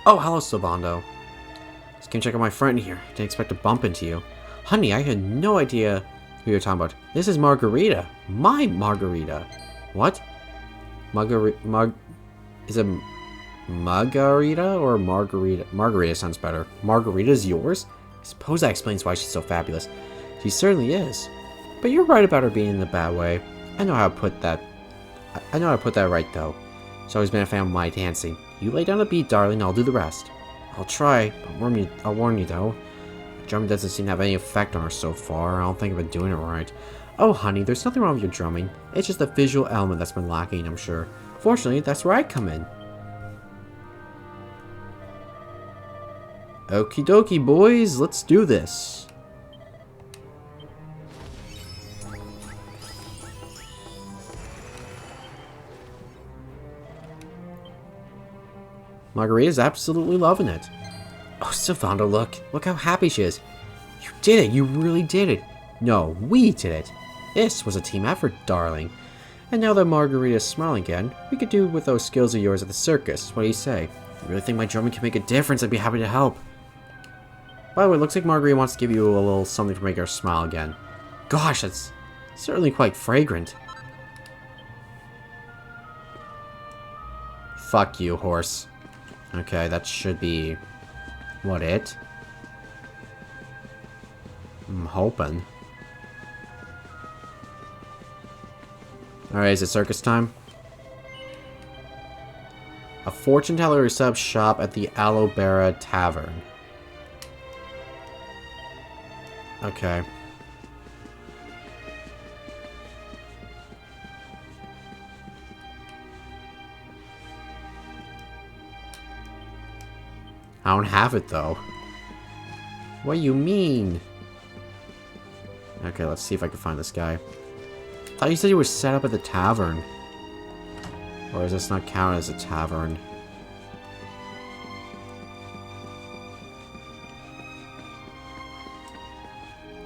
Speaker 1: Oh, hello, Sylvando. Just came check out my friend here. Didn't expect to bump into you. Honey, I had no idea who you're talking about. This is Margarita. My Margarita. What? Is it Margarita or Margarita? Margarita sounds better. Margarita's yours? I suppose that explains why she's so fabulous. She certainly is. But you're right about her being in a bad way. I know how to put that. I know how to put that right, though. She's always been a fan of my dancing. You lay down the beat, darling. I'll do the rest. I'll try, but I'll warn you, though. Drumming doesn't seem to have any effect on her so far. I don't think I've been doing it right. Oh, honey, there's nothing wrong with your drumming. It's just the visual element that's been lacking, I'm sure. Fortunately, that's where I come in. Okie dokie, boys. Let's do this. Margarita's absolutely loving it. Oh, Sylvando, look. Look how happy she is. You did it. You really did it. No, we did it. This was a team effort, darling. And now that Margarita's smiling again, we could do with those skills of yours at the circus. What do you say? If you really think my drumming can make a difference, I'd be happy to help. By the way, it looks like Margarita wants to give you a little something to make her smile again. Gosh, that's certainly quite fragrant. Fuck you, horse. Okay, that should be... what, it? I'm hoping. Alright, is it circus time? A fortune teller set up shop at the Aloe Vera Tavern. Okay. I don't have it, though. What do you mean? Okay, let's see if I can find this guy. I thought you said he was set up at the tavern. Or does this not count as a tavern?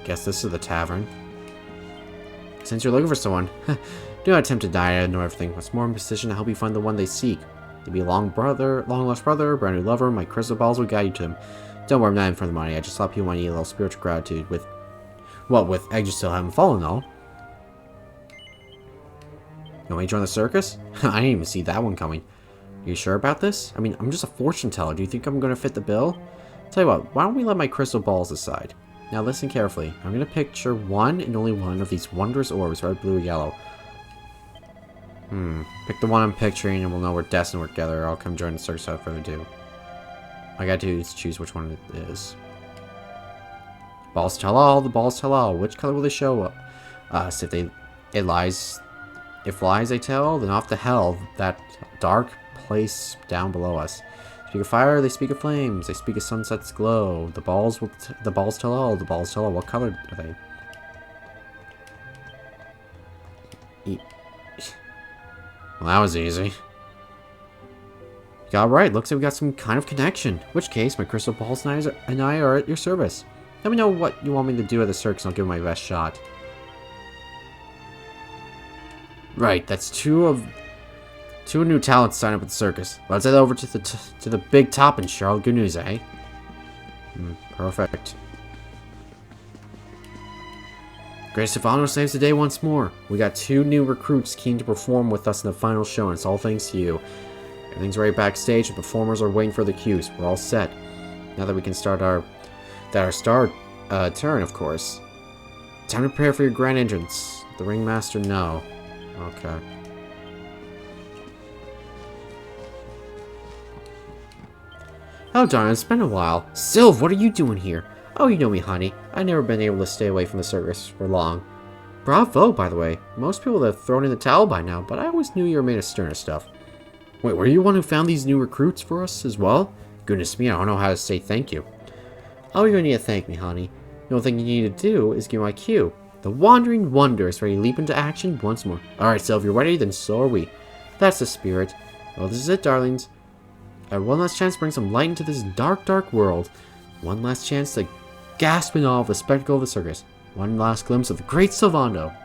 Speaker 1: Guess this is the tavern. Since you're looking for someone, do not attempt to deny I know everything. What's more, I'm in position to help you find the one they seek. To be a long lost brother, brand new lover, my crystal balls will guide you to him. Don't worry, I'm not in for the money. I just help you when you need a little spiritual gratitude with... well, with eggs you still haven't fallen, though. You want me to join the circus? I didn't even see that one coming. Are you sure about this? I mean, I'm just a fortune teller. Do you think I'm going to fit the bill? Tell you what, why don't we let my crystal balls decide? Now listen carefully. I'm going to picture one and only one of these wondrous orbs, red, blue, or yellow. Pick the one I'm picturing and we'll know we're destined to work together. I'll come join the circus without further ado. All I gotta do is choose which one it is. Balls tell all, the balls tell all. Which color will they show up? So if lies they tell, then off to hell, that dark place down below us. Speak of fire, they speak of flames. They speak of sunset's glow. The balls tell all. The balls tell all. What color are they? Well, that was easy. You got it right. Looks like we got some kind of connection. In which case, my crystal balls and I are at your service. Let me know what you want me to do at the circus and I'll give it my best shot. Right, that's two new talents signed up at the circus. Let's head over to the big top and share all the good news, eh? Perfect. Great Sylvando saves the day once more. We got 2 new recruits keen to perform with us in the final show, and it's all thanks to you. Everything's ready backstage, and performers are waiting for the cues. We're all set. Now that we can start our turn, of course. Time to prepare for your grand entrance. The ringmaster, no. Okay. Oh, darn, it's been a while. Sylv, what are you doing here? Oh, you know me, honey. I've never been able to stay away from the circus for long. Bravo, by the way. Most people have thrown in the towel by now, but I always knew you were made of sterner stuff. Wait, were you one who found these new recruits for us as well? Goodness me, I don't know how to say thank you. Oh, you don't need to thank me, honey. The only thing you need to do is give my cue. The Wandering Wonder is ready to leap into action once more. Alright, so if you're ready, then so are we. That's the spirit. Well, this is it, darlings. One last chance to bring some light into this dark, dark world. One last chance to gasp in awe of the spectacle of the circus. One last glimpse of the great Sylvando.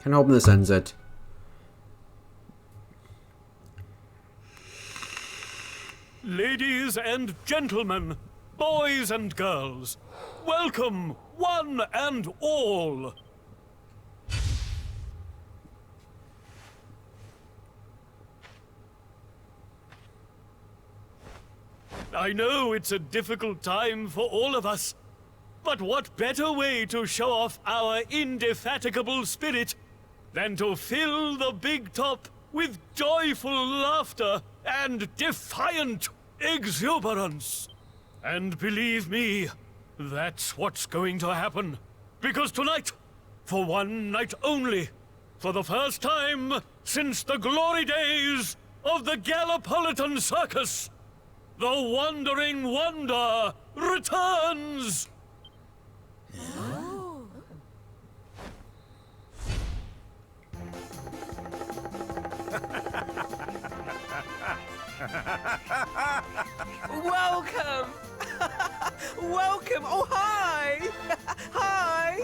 Speaker 1: Kinda hoping this ends it.
Speaker 11: Ladies and gentlemen, boys and girls, welcome, one and all. I know it's a difficult time for all of us, but what better way to show off our indefatigable spirit than to fill the big top with joyful laughter and defiant exuberance? And believe me, that's what's going to happen. Because tonight, for one night only, for the first time since the glory days of the Gallipolitan Circus, the Wandering Wonder returns!
Speaker 10: Welcome! Welcome! Oh, hi! Hi!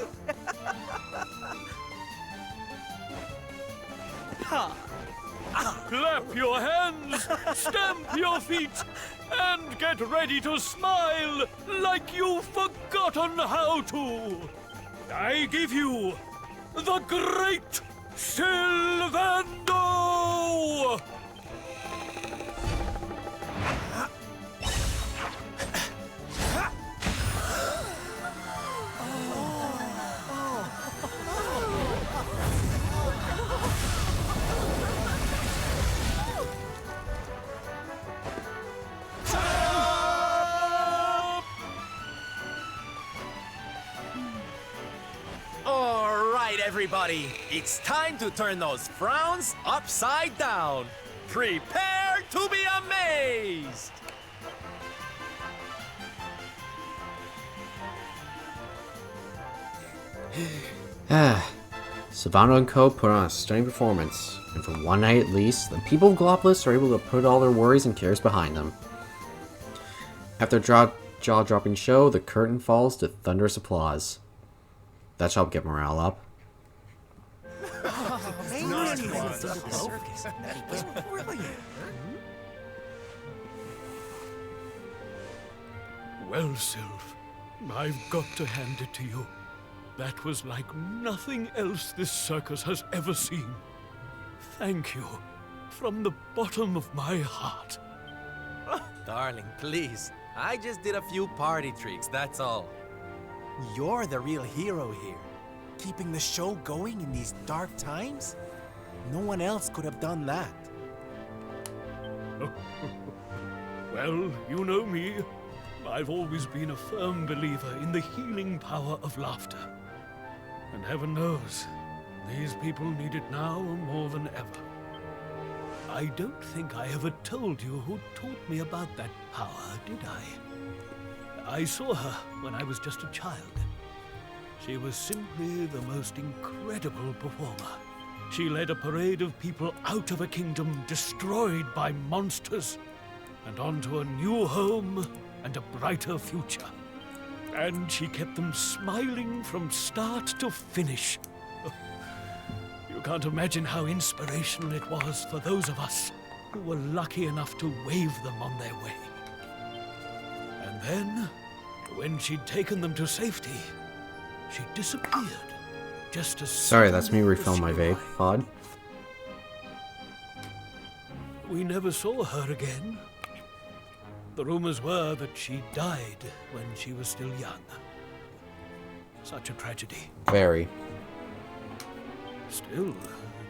Speaker 11: Clap your hands, stamp your feet, and get ready to smile like you've forgotten how to. I give you the great Sylvando!
Speaker 7: All right, everybody. It's time to turn those frowns upside down. Prepare to be amazed!
Speaker 1: Sylvando and Co. put on a stunning performance, and for one night at least, the people of Gallipolis are able to put all their worries and cares behind them. After a jaw-dropping show, the curtain falls to thunderous applause. That shall get morale up.
Speaker 11: Well, Sylv, I've got to hand it to you. That was like nothing else this circus has ever seen. Thank you, from the bottom of my heart.
Speaker 7: Darling, please. I just did a few party tricks, that's all. You're the real hero here. Keeping the show going in these dark times? No one else could have done that.
Speaker 11: Well, you know me. I've always been a firm believer in the healing power of laughter. And heaven knows, these people need it now more than ever. I don't think I ever told you who taught me about that power, did I? I saw her when I was just a child. She was simply the most incredible performer. She led a parade of people out of a kingdom destroyed by monsters and onto a new home and a brighter future. And she kept them smiling from start to finish. You can't imagine how inspirational it was for those of us who were lucky enough to wave them on their way. And then, when she'd taken them to safety, she disappeared. Just as
Speaker 1: Sorry, that's me
Speaker 11: suddenly as
Speaker 1: refilling my
Speaker 11: she
Speaker 1: vape
Speaker 11: arrived.
Speaker 1: pod.
Speaker 11: We never saw her again. The rumors were that she died when she was still young. Such a tragedy.
Speaker 1: Very.
Speaker 11: Still,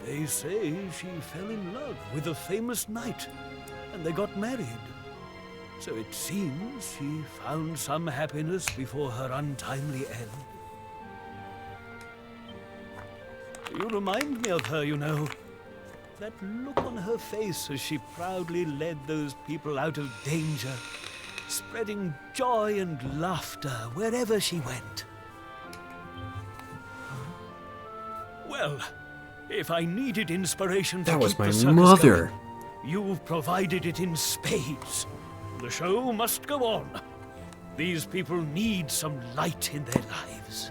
Speaker 11: they say she fell in love with a famous knight, and they got married. So it seems she found some happiness before her untimely end. You remind me of her, you know. That look on her face as she proudly led those people out of danger, spreading joy and laughter wherever she went. Well, if I needed inspiration to
Speaker 1: That was
Speaker 11: keep
Speaker 1: my
Speaker 11: the circus
Speaker 1: mother.
Speaker 11: going, you've provided it in spades. The show must go on. These people need some light in their lives.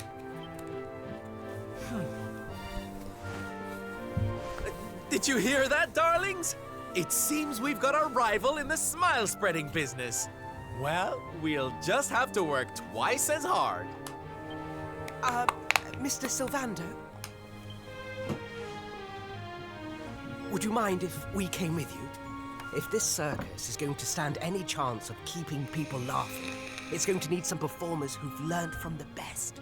Speaker 7: Did you hear that, darlings? It seems we've got a rival in the smile-spreading business. Well, we'll just have to work twice as hard.
Speaker 10: Mr. Sylvando? Would you mind if we came with you? If this circus is going to stand any chance of keeping people laughing, it's going to need some performers who've learned from the best.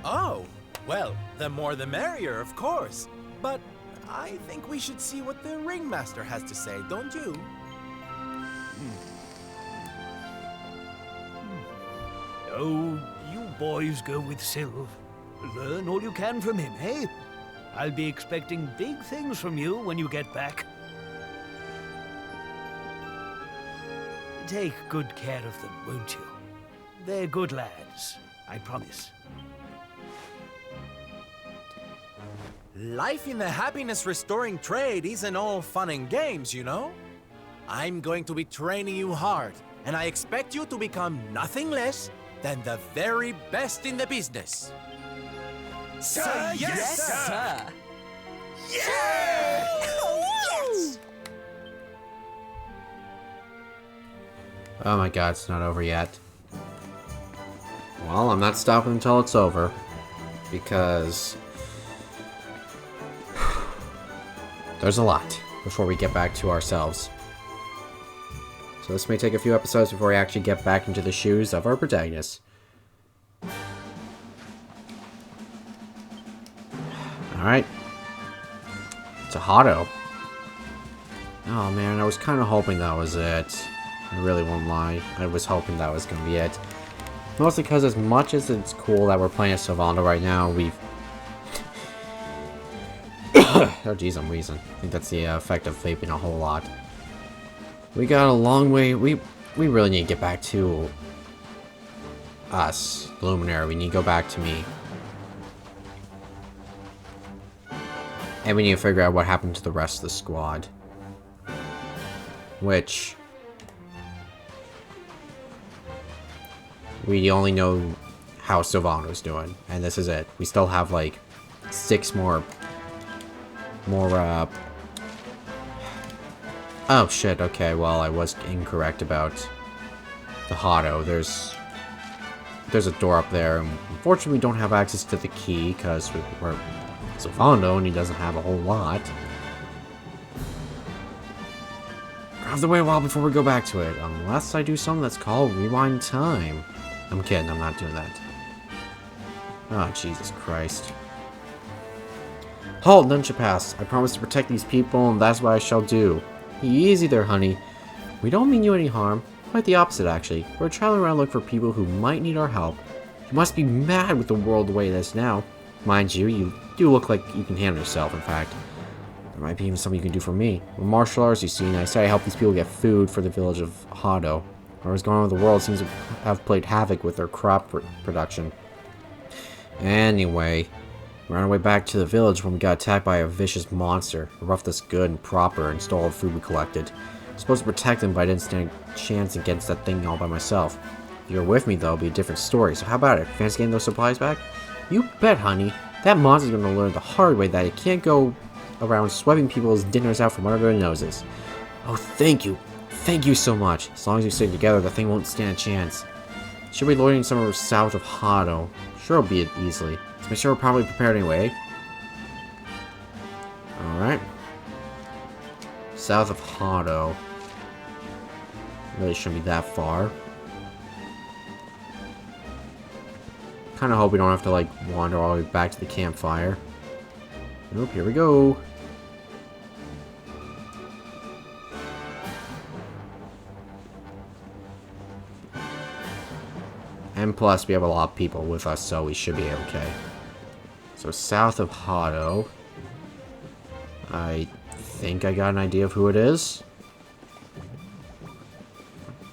Speaker 7: Oh, well, the more the merrier, of course. But I think we should see what the ringmaster has to say, don't you?
Speaker 11: Oh, you boys go with Sylv. Learn all you can from him, eh? I'll be expecting big things from you when you get back. Take good care of them, won't you? They're good lads, I promise.
Speaker 7: Life in the happiness-restoring trade isn't all fun and games, you know? I'm going to be training you hard, and I expect you to become nothing less than the very best in the business.
Speaker 10: Sir, yes, sir!
Speaker 7: Yeah!
Speaker 10: Yes!
Speaker 1: Oh my god, it's not over yet. Well, I'm not stopping until it's over. Because there's a lot before we get back to ourselves. So this may take a few episodes before we actually get back into the shoes of our protagonist. Alright. To Hotto. Oh man, I was kind of hoping that was it. I really won't lie. I was hoping that was going to be it. Mostly because as much as it's cool that we're playing as Sylvando right now, we've... oh jeez, I'm wheezing. I think that's the effect of vaping a whole lot. We got a long way. We really need to get back to us, Luminary. We need to go back to me. And we need to figure out what happened to the rest of the squad. Which... we only know how Sylvando's doing. And this is it. We still have like 6 more... oh shit, okay, well I was incorrect about the Hotto. There's a door up there, and unfortunately we don't have access to the key, because we're Sylvando and he doesn't have a whole lot. Grab the way a while before we go back to it, unless I do something that's called rewind time. I'm kidding, I'm not doing that. Oh, Jesus Christ. Halt, none shall pass. I promise to protect these people, and that's what I shall do. Easy there, honey. We don't mean you any harm. Quite the opposite, actually. We're traveling around looking for people who might need our help. You must be mad with the world the way it is now. Mind you, you do look like you can handle yourself, in fact. There might be even something you can do for me. With martial arts, you see, and I decided to help these people get food for the village of Hotto. Whatever's going on with the world seems to have played havoc with their crop production. Anyway, we're on our way back to the village when we got attacked by a vicious monster. It roughed us good and proper and stole all the food we collected. I was supposed to protect them, but I didn't stand a chance against that thing all by myself. If you're with me, though, it'll be a different story. So how about it? Fancy getting those supplies back? You bet, honey. That monster's gonna learn the hard way that it can't go around swiping people's dinners out from under their noses. Oh, thank you. Thank you so much. As long as we stay together, the thing won't stand a chance. Should be loitering somewhere south of Hotto. Sure, I'll beat it easily. So make sure we're probably prepared anyway. Alright. South of Hotto. Really shouldn't be that far. Kinda hope we don't have to, like, wander all the way back to the campfire. Nope, here we go. And plus, we have a lot of people with us, so we should be okay. So, south of Hotto. I think I got an idea of who it is.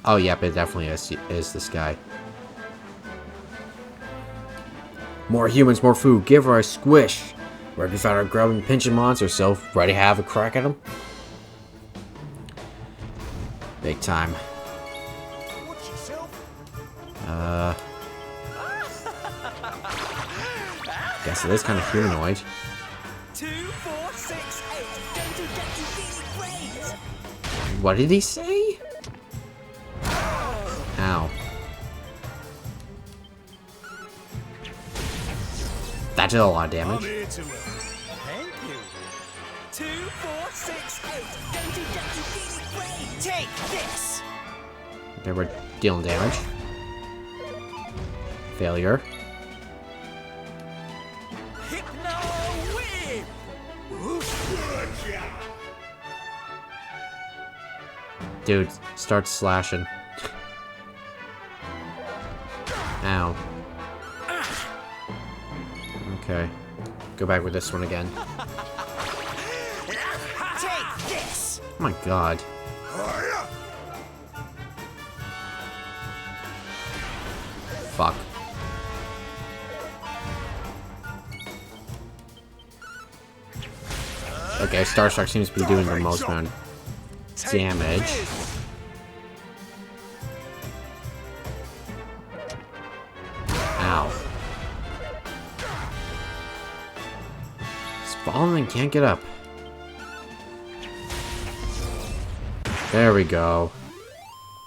Speaker 1: Oh, yep, it definitely is this guy. More humans, more food. Give her a squish. Ready to fight our grubbing, pinching monster, so ready to have a crack at him? Big time. Guess it is kind of humanoid.
Speaker 10: 2, 4, 6, 8.
Speaker 1: What did he say? Ow. That did a lot of damage.
Speaker 10: Thank you. 2, 4, 6, 8. Take this.
Speaker 1: They were dealing damage. Failure.
Speaker 10: Hypno whip.
Speaker 1: Dude, start slashing. Ow. Okay. Go back with this one again.
Speaker 10: Take this.
Speaker 1: Oh my god. Fuck. Okay, Starstruck seems to be doing the most amount of damage. Ow. He's falling and can't get up. There we go.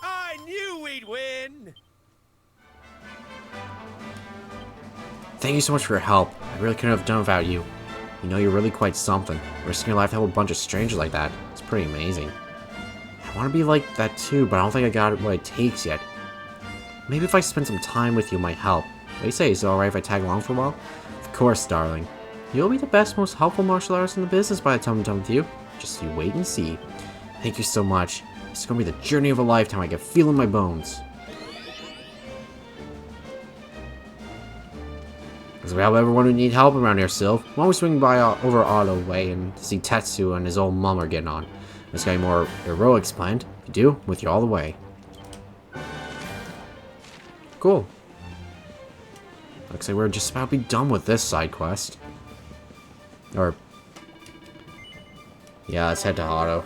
Speaker 10: I knew we'd win.
Speaker 1: Thank you so much for your help. I really couldn't have done without you. You know, you're really quite something. Risking your life to help a bunch of strangers like that. It's pretty amazing. I want to be like that too, but I don't think I got what it takes yet. Maybe if I spend some time with you might help. What do you say? Is it alright if I tag along for a while? Of course, darling. You'll be the best, most helpful martial artist in the business by the time I'm done with you. Just you wait and see. Thank you so much. It's gonna be the journey of a lifetime. I can feel in my bones. Because we have everyone who need help around here, Sylv. Why don't we swing by over Auto Way and see Tetsu and his old mum are getting on? There's got any more heroics planned. If you do, with you all the way. Cool. Looks like we're just about to be done with this side quest. Or... yeah, let's head to Auto.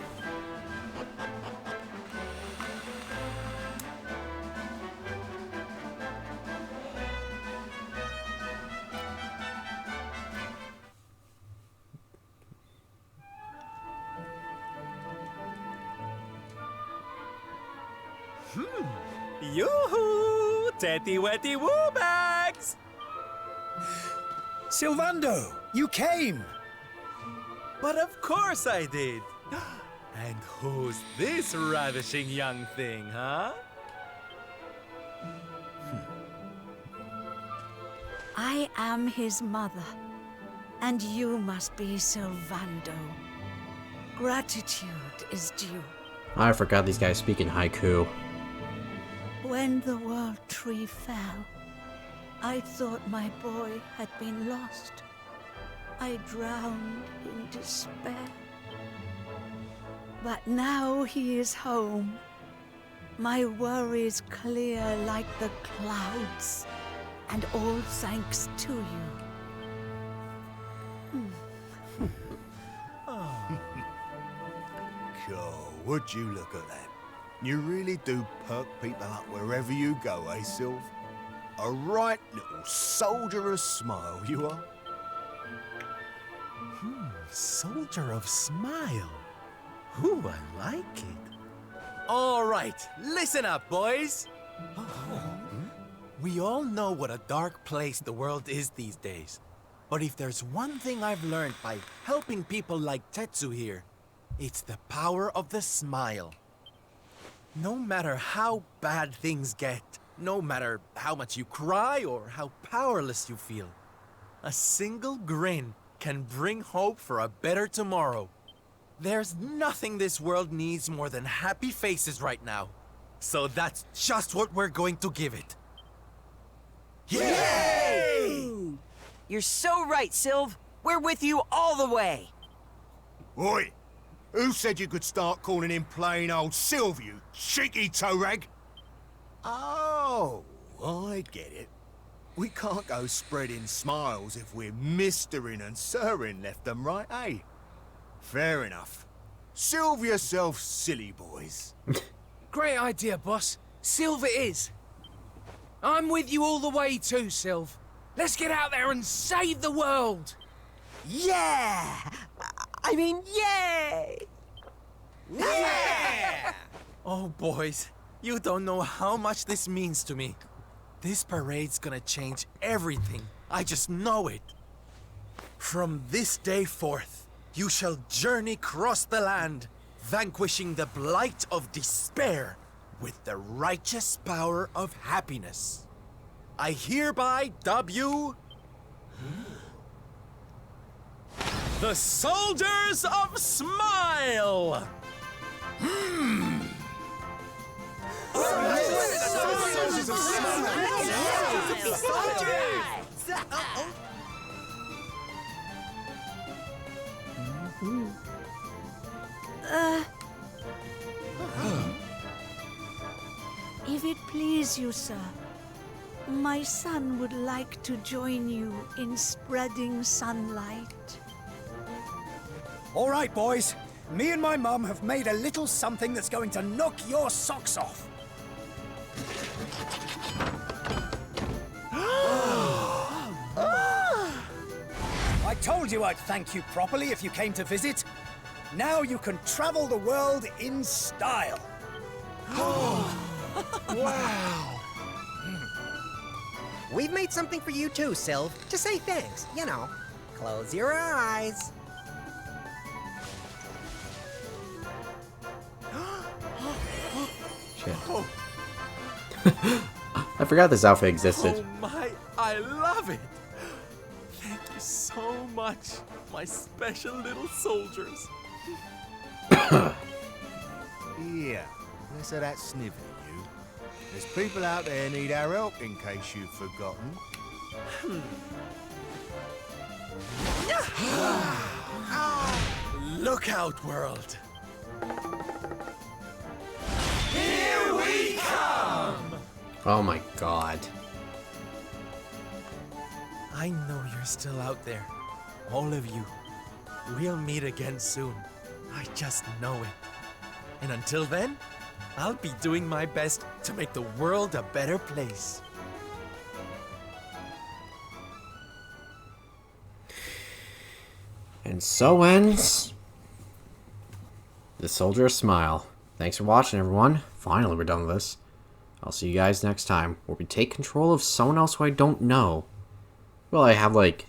Speaker 7: Yoo-hoo! Tetty wetty woo bags!
Speaker 8: Sylvando, you came!
Speaker 7: But of course I did! And who's this ravishing young thing, huh?
Speaker 12: I am his mother, and you must be Sylvando. Gratitude is due.
Speaker 1: I forgot these guys speak in haiku.
Speaker 12: When the world tree fell, I thought my boy had been lost. I drowned in despair. But now he is home. My worries clear like the clouds, and all thanks to you.
Speaker 4: God, would you look at that? You really do perk people up wherever you go, eh, Sylv? A right little soldier of smile, you are.
Speaker 7: Soldier of smile. Ooh, I like it. All right, listen up, boys. We all know what a dark place the world is these days. But if there's one thing I've learned by helping people like Tetsu here, it's the power of the smile. No matter how bad things get, no matter how much you cry or how powerless you feel, a single grin can bring hope for a better tomorrow. There's nothing this world needs more than happy faces right now. So that's just what we're going to give it.
Speaker 10: Yay! You're so right, Sylv. We're with you all the way.
Speaker 4: Oi! Who said you could start calling him plain old Sylv, you cheeky toe rag? Oh, I get it. We can't go spreading smiles if we're mistering and sirring left and right, eh? Fair enough. Sylv yourself, silly boys.
Speaker 13: Great idea, boss. Sylv it is. I'm with you all the way too, Sylv. Let's get out there and save the world.
Speaker 10: Yeah! I mean, yay!
Speaker 7: Yeah! Oh, boys, you don't know how much this means to me. This parade's gonna change everything. I just know it. From this day forth, you shall journey across the land, vanquishing the blight of despair with the righteous power of happiness. I hereby dub you the Soldiers of Smile!
Speaker 12: If it please you, sir, my son would like to join you in spreading sunlight.
Speaker 8: All right, boys. Me and my mum have made a little something that's going to knock your socks off. I told you I'd thank you properly if you came to visit. Now you can travel the world in style.
Speaker 10: Wow! We've made something for you too, Sylv, to say thanks. You know, close your eyes.
Speaker 1: Shit. I forgot this outfit existed.
Speaker 7: Oh my, I love it! Thank you so much, my special little soldiers.
Speaker 4: Yeah, less of that snivelling, you. There's people out there need our help, in case you've forgotten.
Speaker 7: Look out, world!
Speaker 5: Here we come!
Speaker 1: Oh my god.
Speaker 7: I know you're still out there. All of you. We'll meet again soon. I just know it. And until then, I'll be doing my best to make the world a better place.
Speaker 1: And so ends The Soldier Smile. Thanks for watching, everyone. Finally, we're done with this. I'll see you guys next time, where we take control of someone else who I don't know. Well, I have, like,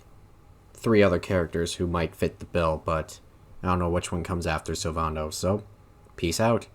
Speaker 1: 3 other characters who might fit the bill, but I don't know which one comes after Sylvando, so peace out.